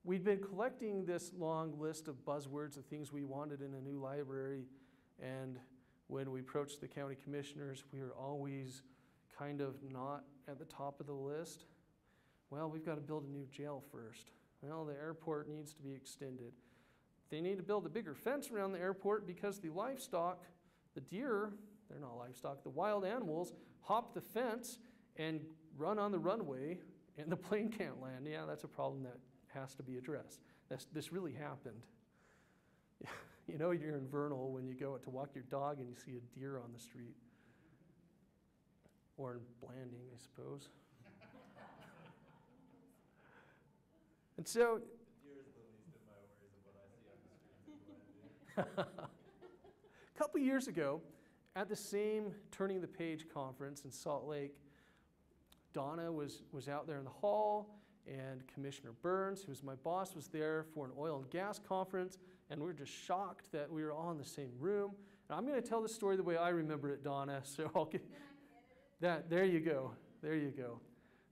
We'd been collecting this long list of buzzwords of things we wanted in a new library, and when we approached the county commissioners, we were always kind of not at the top of the list. Well, we've got to build a new jail first. Well, the airport needs to be extended. They need to build a bigger fence around the airport because the livestock, the deer, they're not livestock, the wild animals hop the fence and run on the runway, and the plane can't land. Yeah, that's a problem that has to be addressed. This really happened. You know you're in Vernal when you go to walk your dog and you see a deer on the street. Or in Blanding, I suppose. And so, Deer is the least of my worries of what I see on the streets of Blanding. a couple years ago, at the same Turning the Page conference in Salt Lake, Donna was out there in the hall, and Commissioner Burns, who was my boss, was there for an oil and gas conference, and we were just shocked that we were all in the same room. And I'm going to tell the story the way I remember it, Donna, so I'll get that. There you go. There you go.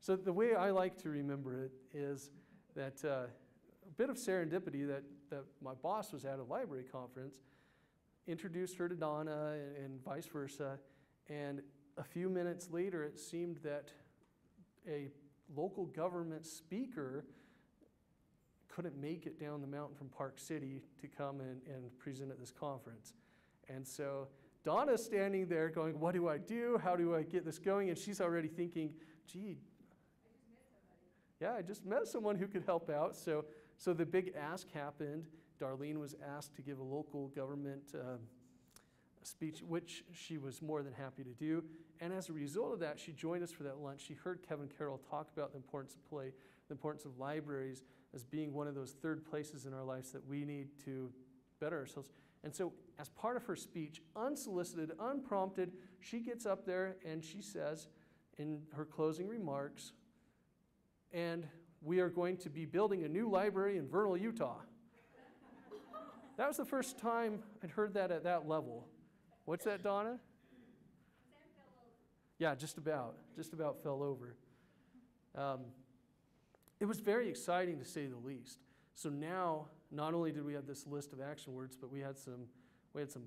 So the way I like to remember it is that a bit of serendipity that my boss was at a library conference, introduced her to Donna and vice versa, and a few minutes later it seemed that a local government speaker couldn't make it down the mountain from Park City to come and present at this conference. And so Donna's standing there going, what do I do? How do I get this going? And she's already thinking, gee, I just met someone who could help out. So the big ask happened. Darlene was asked to give a local government speech, which she was more than happy to do. And as a result of that, she joined us for that lunch. She heard Kevin Carroll talk about the importance of play, the importance of libraries as being one of those third places in our lives that we need to better ourselves. And so as part of her speech, unsolicited, unprompted, she gets up there and she says in her closing remarks, and we are going to be building a new library in Vernal, Utah. That was the first time I'd heard that at that level. What's that, Donna? Yeah, just about fell over. It was very exciting to say the least. So now, not only did we have this list of action words, but we had some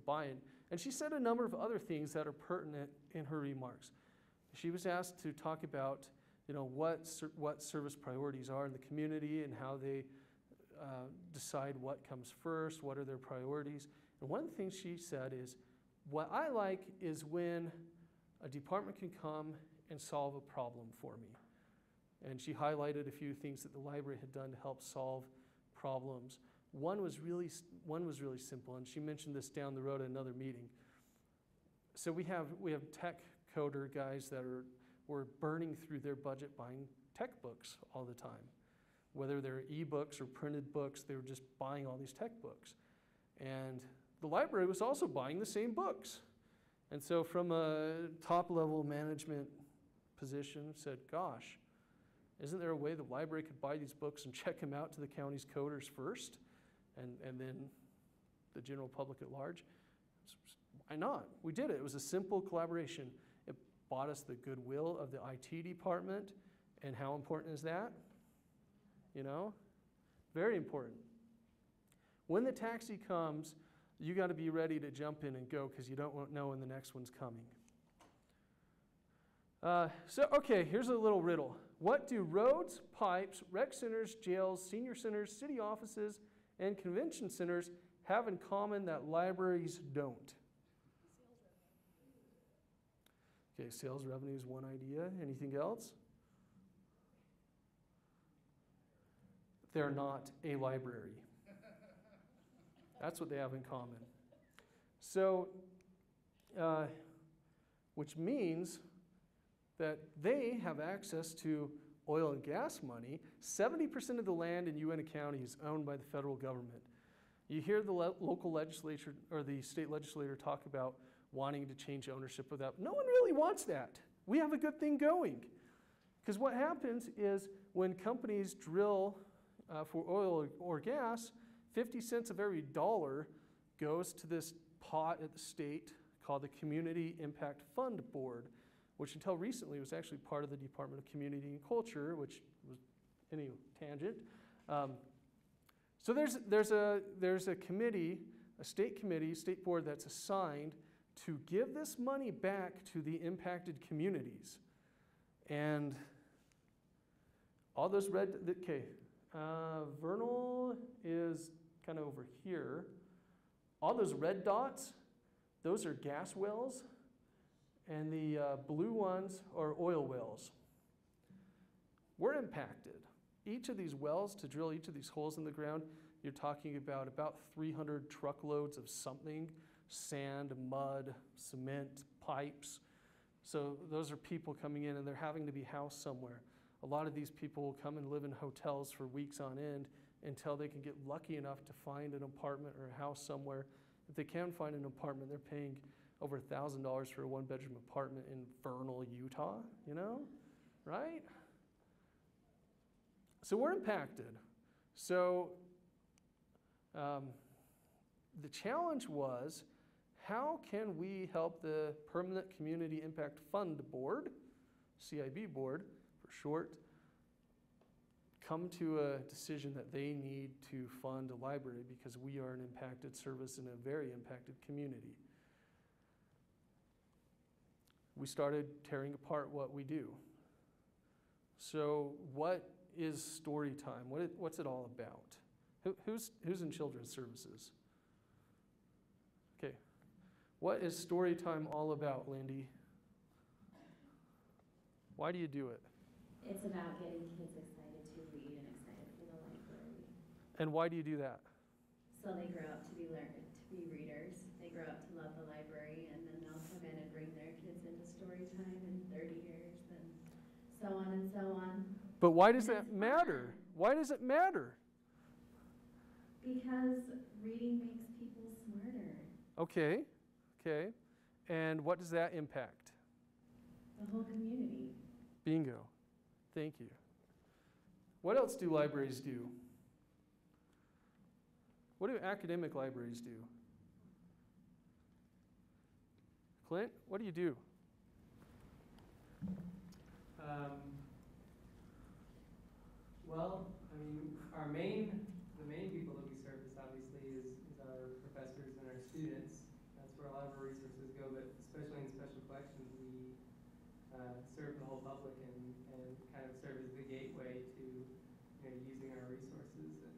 buy-in. And she said a number of other things that are pertinent in her remarks. She was asked to talk about, what service priorities are in the community and how they decide what comes first, what are their priorities. And one of the things she said is, what I like is when a department can come and solve a problem for me. And she highlighted a few things that the library had done to help solve problems. One was really simple, and she mentioned this down the road at another meeting. So we have tech coder guys that were burning through their budget buying tech books all the time. Whether they're e-books or printed books, they were just buying all these tech books. And the library was also buying the same books. And so from a top-level management position, said, gosh, isn't there a way the library could buy these books and check them out to the county's coders first, and then the general public at large? Why not? We did it. It was a simple collaboration. It bought us the goodwill of the IT department, and how important is that? Very important. When the taxi comes, you got to be ready to jump in and go because you don't know when the next one's coming. Okay, here's a little riddle. What do roads, pipes, rec centers, jails, senior centers, city offices, and convention centers have in common that libraries don't? Okay, sales revenue is one idea. Anything else? They're not a library. That's what they have in common. So, which means that they have access to oil and gas money. 70% of the land in Unitah County is owned by the federal government. You hear the local legislature or the state legislator talk about wanting to change ownership of that. No one really wants that. We have a good thing going. Because what happens is when companies drill for oil or gas, 50 cents of every dollar goes to this pot at the state called the Community Impact Fund Board, which until recently was actually part of the Department of Community and Culture, which was, any tangent. So there's a committee, a state board that's assigned to give this money back to the impacted communities. And all those Vernal is kind of over here. All those red dots, those are gas wells, and the blue ones are oil wells. We're impacted. Each of these wells, to drill each of these holes in the ground, you're talking about 300 truckloads of something, sand, mud, cement, pipes. So those are people coming in and they're having to be housed somewhere. A lot of these people will come and live in hotels for weeks on end until they can get lucky enough to find an apartment or a house somewhere. If they can find an apartment, they're paying over $1,000 for a one-bedroom apartment in Vernal, Utah, you know, right? So we're impacted. So the challenge was, how can we help the Permanent Community Impact Fund Board, CIB board for short, come to a decision that they need to fund a library because we are an impacted service in a very impacted community. We started tearing apart what we do. So what is story time? What's it all about? Who's in children's services? Okay. What is story time all about, Lindy? Why do you do it? It's about getting kids excited to read and excited for the library. And why do you do that? So they grow up to be readers. They grow up to love the library, and then they'll come in and bring their kids into story time in 30 years, and so on and so on. But why does that matter? Why does it matter? Because reading makes people smarter. Okay. And what does that impact? The whole community. Bingo. Thank you. What else do libraries do? What do academic libraries do? Clint, what do you do? Well, I mean, the main people that we service obviously is our professors and our students. That's where a lot of our resources go, but especially in special collections, we serve the whole public and kind of serve as the gateway to using our resources. And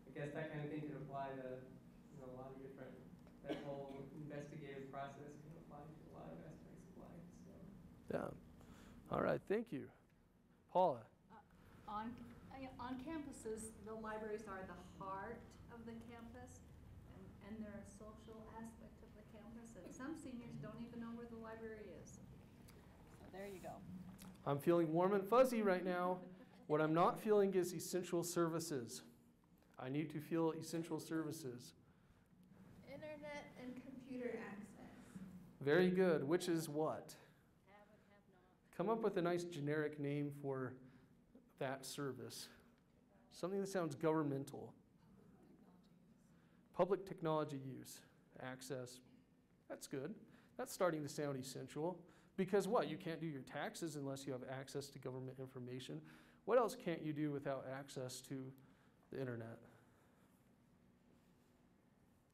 I guess that kind of thing can apply to a lot of different, that whole investigative process can apply to a lot of aspects of life. So. Yeah. All right, thank you. Paula. On campuses, the libraries are the heart of the campus, and they're a social aspect of the campus, and some seniors don't even know where the library is. So there you go. I'm feeling warm and fuzzy right now. What I'm not feeling is essential services. I need to feel essential services. Internet and computer access. Very good. Which is what? Come up with a nice generic name for that service. Something that sounds governmental. Public technology use, access. That's good. That's starting to sound essential. Because what? You can't do your taxes unless you have access to government information. What else can't you do without access to the internet?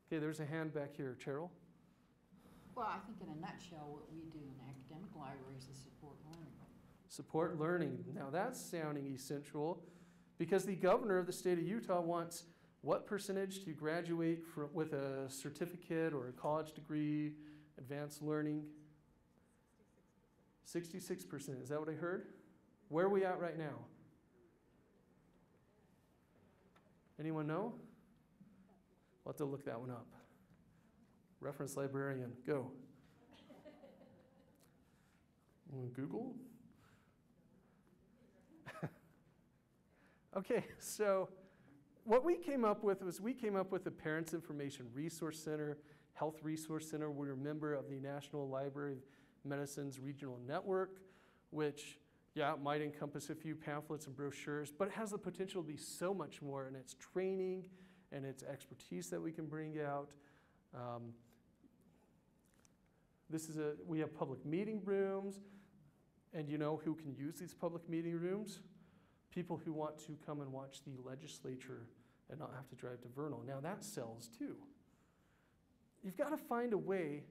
Okay, there's a hand back here. Cheryl? Well, I think in a nutshell, what we do in academic libraries is support learning. Support learning. Now that's sounding essential because the governor of the state of Utah wants what percentage to graduate with a certificate or a college degree, advanced learning? 66%. Is that what I heard? Where are we at right now? Anyone know? We'll have to look that one up. Reference librarian, go. Google? Okay, so what we came up with was the Parents Information Resource Center, Health Resource Center. We're a member of the National Library of Medicine's regional network, which, yeah, it might encompass a few pamphlets and brochures, but it has the potential to be so much more in its training and its expertise that we can bring out. We have public meeting rooms. And you know who can use these public meeting rooms? People who want to come and watch the legislature and not have to drive to Vernal. Now that sells too. You've got to find a way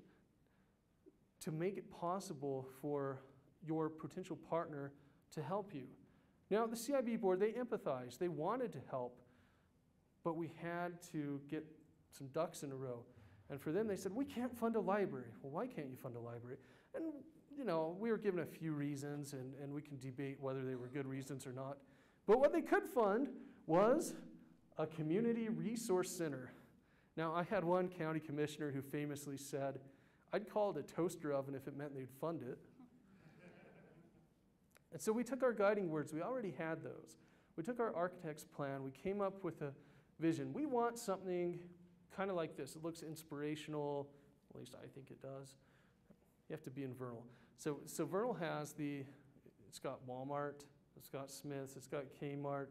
to make it possible for your potential partner to help you. Now the CIB board, they empathized. They wanted to help, but we had to get some ducks in a row. And for them, they said, we can't fund a library. Well, why can't you fund a library? And you know, we were given a few reasons, and we can debate whether they were good reasons or not. But what they could fund was a community resource center. Now, I had one county commissioner who famously said, I'd call it a toaster oven if it meant they'd fund it. And so we took our guiding words. We already had those. We took our architect's plan. We came up with a vision. We want something kind of like this. It looks inspirational. At least I think it does. You have to be in Vernal. So Vernal has it's got Walmart, it's got Smith's, it's got Kmart.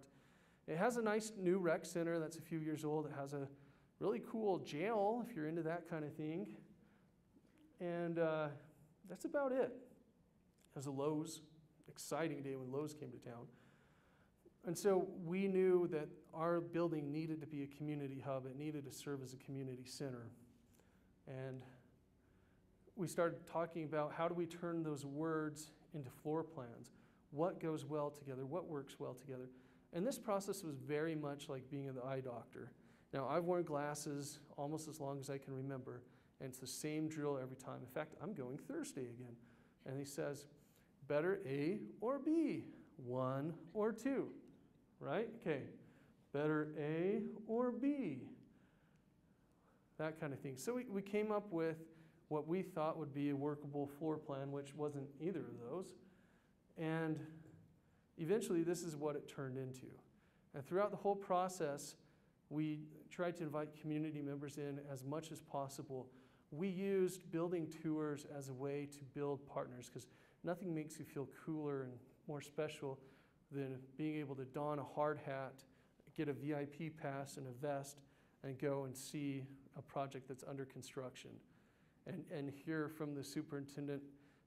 It has a nice new rec center that's a few years old. It has a really cool jail if you're into that kind of thing. And that's about it. It was a Lowe's, exciting day when Lowe's came to town. And so we knew that our building needed to be a community hub. It needed to serve as a community center. And we started talking about how do we turn those words into floor plans? What goes well together? What works well together? And this process was very much like being an eye doctor. Now, I've worn glasses almost as long as I can remember, and it's the same drill every time. In fact, I'm going Thursday again. And he says, better A or B, 1 or 2, right? Okay, better A or B, that kind of thing. So we came up with what we thought would be a workable floor plan, which wasn't either of those. And eventually, this is what it turned into. And throughout the whole process, we tried to invite community members in as much as possible. We used building tours as a way to build partners, because nothing makes you feel cooler and more special than being able to don a hard hat, get a VIP pass and a vest, and go and see a project that's under construction. And hear from the superintendent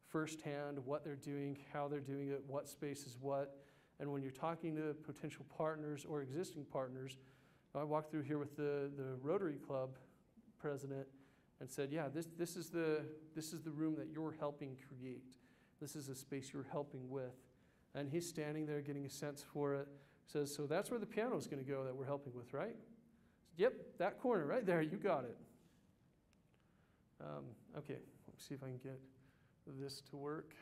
firsthand what they're doing, how they're doing it, what space is what. And when you're talking to potential partners or existing partners, I walked through here with the Rotary Club president and said, yeah, this is the room that you're helping create. This is a space you're helping with. And he's standing there getting a sense for it. Says, so that's where the piano's going to go that we're helping with, right? Yep, that corner right there, you got it. Okay, let's see if I can get this to work.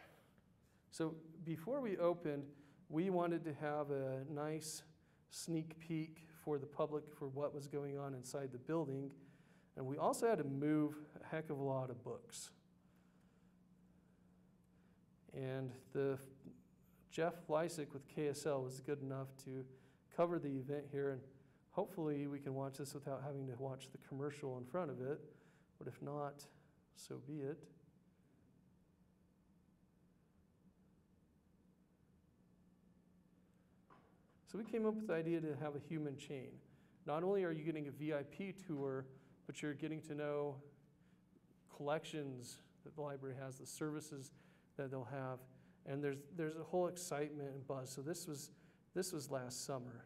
So before we opened, we wanted to have a nice sneak peek for the public for what was going on inside the building. And we also had to move a heck of a lot of books. And Jeff Lysick with KSL was good enough to cover the event here, and hopefully we can watch this without having to watch the commercial in front of it. But if not, so be it. So we came up with the idea to have a human chain. Not only are you getting a VIP tour, but you're getting to know collections that the library has, the services that they'll have, and there's a whole excitement and buzz. So this was last summer.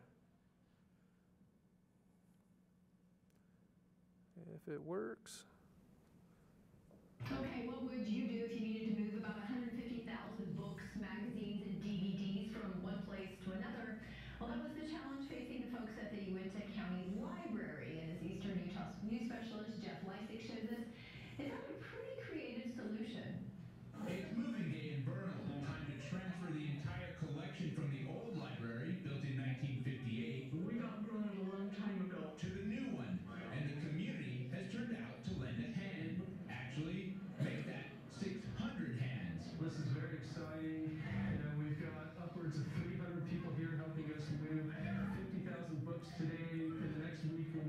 If it works. Okay, what would you do if you needed to move about 150,000 books, magazines, and DVDs from one place to another? Well, that was the challenge facing the folks at the Unitah County Library. And as Eastern Utah's news specialist Jeff Lysick shows us, they found a pretty creative solution. It's moving day in Vernal. Time to transfer the entire collection from the old library, built in 1958. We got burned a long time ago. To the new one. And the community has turned out to lend a hand. Actually, make that 600 hands. This is very exciting. We've got upwards of 300 people here helping us move 50,000 books today. For the next week, we'll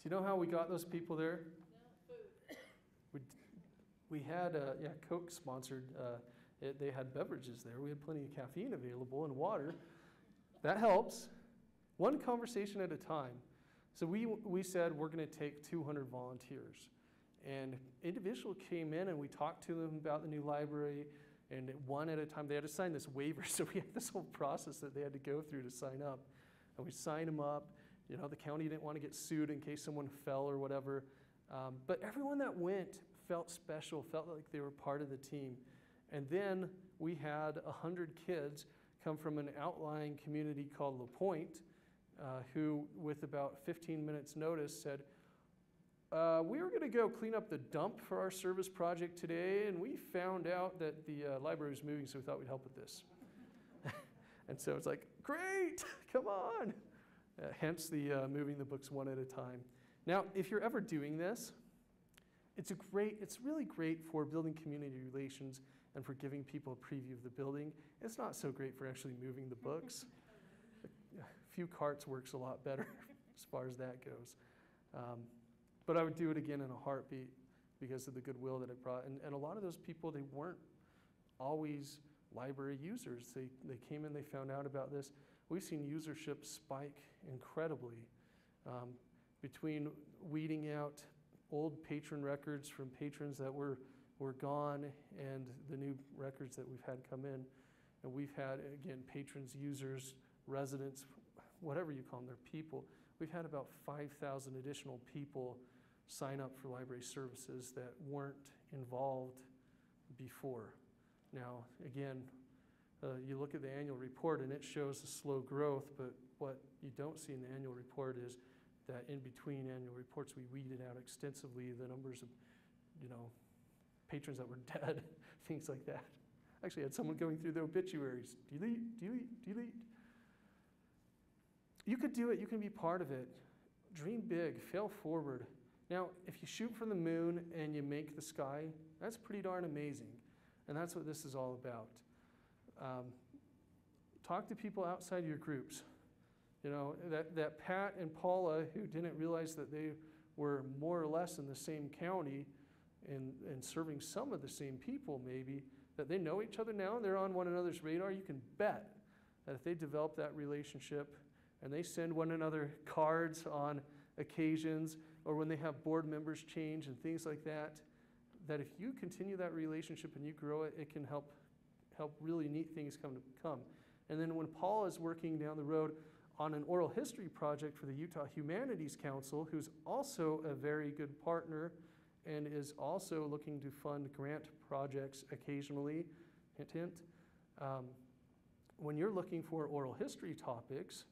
you know how we got those people there? We had, Coke sponsored, they had beverages there. We had plenty of caffeine available and water. That helps. One conversation at a time. So we said we're going to take 200 volunteers. And individuals came in and we talked to them about the new library, and one at a time. They had to sign this waiver, so we had this whole process that they had to go through to sign up. And we signed them up. You know, the county didn't want to get sued in case someone fell or whatever. But everyone that went felt special, felt like they were part of the team. And then we had 100 kids come from an outlying community called La Pointe, who, with about 15 minutes notice, said, we were going to go clean up the dump for our service project today, and we found out that the library was moving, so we thought we'd help with this. And so it's like, great, come on. Hence the moving the books one at a time. Now, if you're ever doing this, it's really great for building community relations and for giving people a preview of the building. It's not so great for actually moving the books. A few carts works a lot better as far as that goes. But I would do it again in a heartbeat because of the goodwill that it brought. And a lot of those people, they weren't always library users. They came in, they found out about this. We've seen usership spike incredibly between weeding out old patron records from patrons that were gone and the new records that we've had come in. And we've had, again, patrons, users, residents, whatever you call them, they're people. We've had about 5,000 additional people sign up for library services that weren't involved before. Now, again, you look at the annual report and it shows a slow growth, but what you don't see in the annual report is that in between annual reports, we weeded out extensively the numbers of, patrons that were dead, things like that. Actually, I had someone going through the obituaries. Delete, delete, delete. You could do it. You can be part of it. Dream big. Fail forward. Now, if you shoot for the moon and you make the sky, that's pretty darn amazing. And that's what this is all about. Talk to people outside your groups. That Pat and Paula, who didn't realize that they were more or less in the same county and serving some of the same people maybe, that they know each other now and they're on one another's radar. You can bet that if they develop that relationship and they send one another cards on occasions or when they have board members change and things like that, that if you continue that relationship and you grow it, it can help really neat things come. And then when Paula is working down the road on an oral history project for the Utah Humanities Council, who's also a very good partner and is also looking to fund grant projects occasionally, hint, hint. When you're looking for oral history topics,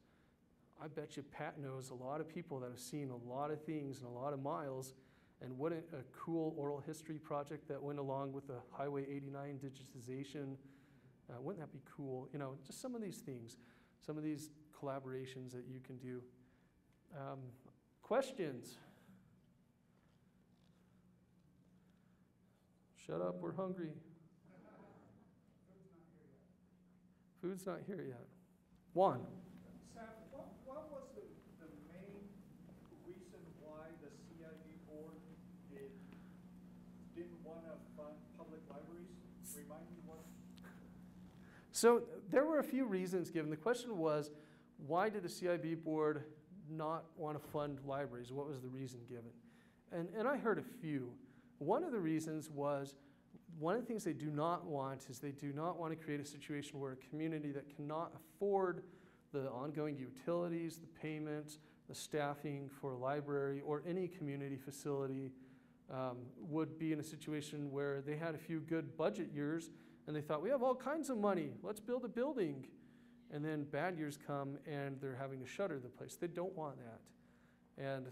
I bet you Pat knows a lot of people that have seen a lot of things and a lot of miles, and wouldn't a cool oral history project that went along with the Highway 89 digitization, wouldn't that be cool? Just some of these things, some of these collaborations that you can do. Questions? Shut up, we're hungry. Food's not here yet. Juan. Sam, what was the main reason why the CIB board didn't want to fund public libraries? Remind me what? So there were a few reasons given. The question was, why did the CIB board not want to fund libraries? What was the reason given? And I heard a few. One of the reasons was, one of the things they do not want is they do not want to create a situation where a community that cannot afford the ongoing utilities, the payments, the staffing for a library or any community facility would be in a situation where they had a few good budget years and they thought, we have all kinds of money, let's build a building. And then bad years come and they're having to shutter the place. They don't want that. And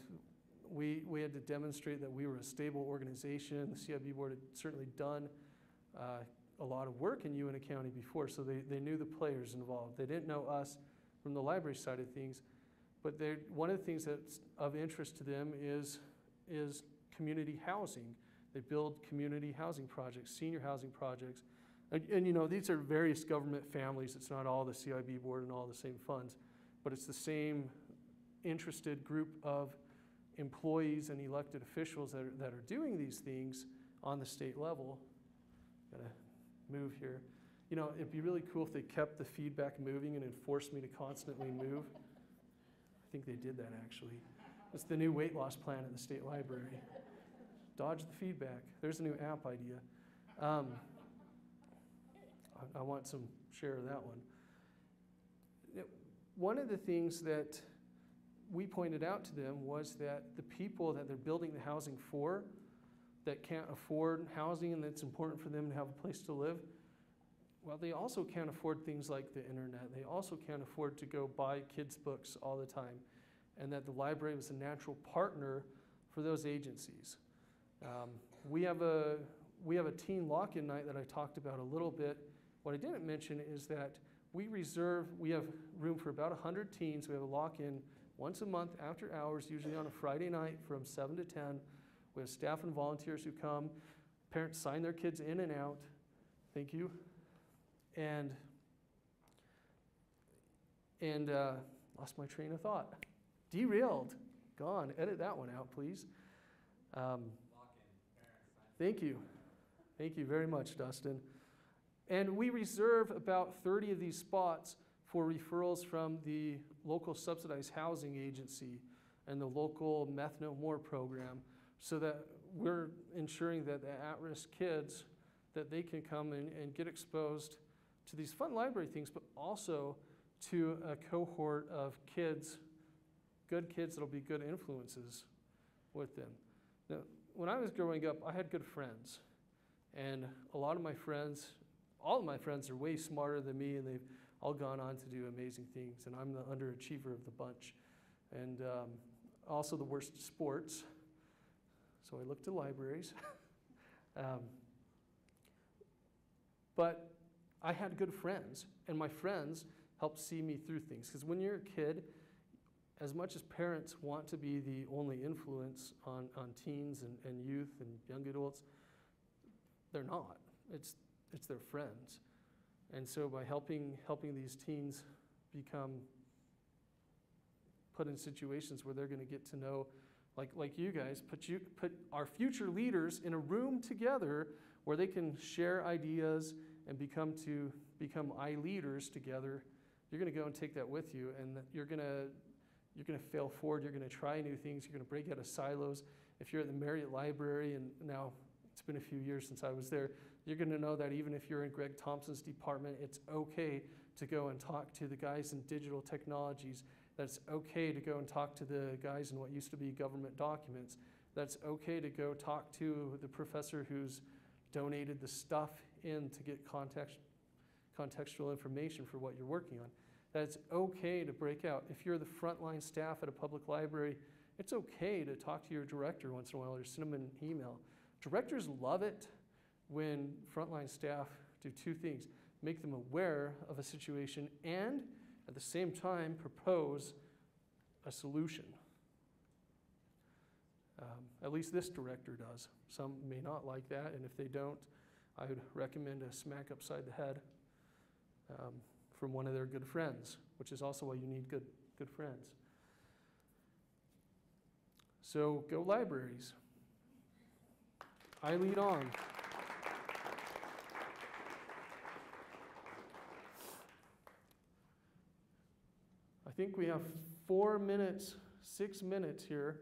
we had to demonstrate that we were a stable organization. The CIB board had certainly done a lot of work in Unitah County before, so they knew the players involved. They didn't know us from the library side of things, but one of the things that's of interest to them is community housing. They build community housing projects, senior housing projects. And these are various government families. It's not all the CIB board and all the same funds, but it's the same interested group of employees and elected officials that are doing these things on the state level. Gotta move here. You know, it'd be really cool if they kept the feedback moving and enforced me to constantly move. I think they did that actually. It's the new weight loss plan at the state library. Dodge the feedback. There's a new app idea. I want some share of that one. One of the things that we pointed out to them was that the people that they're building the housing for, that can't afford housing and that's important for them to have a place to live, well, they also can't afford things like the internet. They also can't afford to go buy kids' books all the time, and that the library was a natural partner for those agencies. We have a teen lock-in night that I talked about a little bit. What I didn't mention is that we have room for about 100 teens. We have a lock-in once a month after hours, usually on a Friday night from 7 to 10. We have staff and volunteers who come. Parents sign their kids in and out. Thank you. And lost my train of thought. Derailed. Gone. Edit that one out, please. Thank you. Thank you very much, Dustin. And we reserve about 30 of these spots for referrals from the local subsidized housing agency and the local Meth No More program, so that we're ensuring that the at-risk kids, that they can come and get exposed to these fun library things, but also to a cohort of kids, good kids that'll be good influences with them. Now, when I was growing up, I had good friends, and all of my friends are way smarter than me, and they've all gone on to do amazing things, and I'm the underachiever of the bunch, and also the worst at sports, so I look to libraries. But I had good friends, and my friends helped see me through things, because when you're a kid, as much as parents want to be the only influence on teens and youth and young adults, they're not. It's their friends. And so by helping these teens become put in situations where they're going to get to know, like you guys, put our future leaders in a room together where they can share ideas and become I-leaders together, you're going to go and take that with you, and you're going to fail forward. You're going to try new things. You're going to break out of silos. If you're at the Marriott Library, and now it's been a few years since I was there, you're going to know that even if you're in Greg Thompson's department, it's okay to go and talk to the guys in digital technologies. That's okay to go and talk to the guys in what used to be government documents. That's okay to go talk to the professor who's donated the stuff in to get contextual information for what you're working on. That it's okay to break out. If you're the frontline staff at a public library, it's okay to talk to your director once in a while or send them an email. Directors love it when frontline staff do two things: make them aware of a situation and at the same time propose a solution. At least this director does. Some may not like that, and if they don't, I would recommend a smack upside the head from one of their good friends, which is also why you need good friends. So go libraries. I lead on. I think we have 4 minutes, 6 minutes here.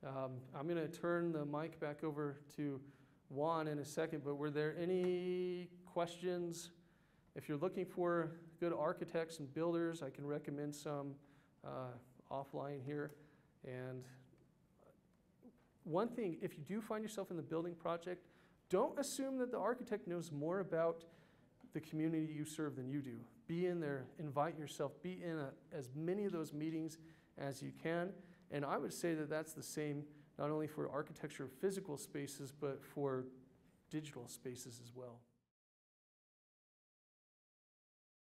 I'm going to turn the mic back over to Juan in a second, but were there any questions? If you're looking for good architects and builders, I can recommend some offline here. And one thing, if you do find yourself in the building project, don't assume that the architect knows more about the community you serve than you do. Be in there, invite yourself, be in as many of those meetings as you can. And I would say that that's the same not only for architecture of physical spaces, but for digital spaces as well.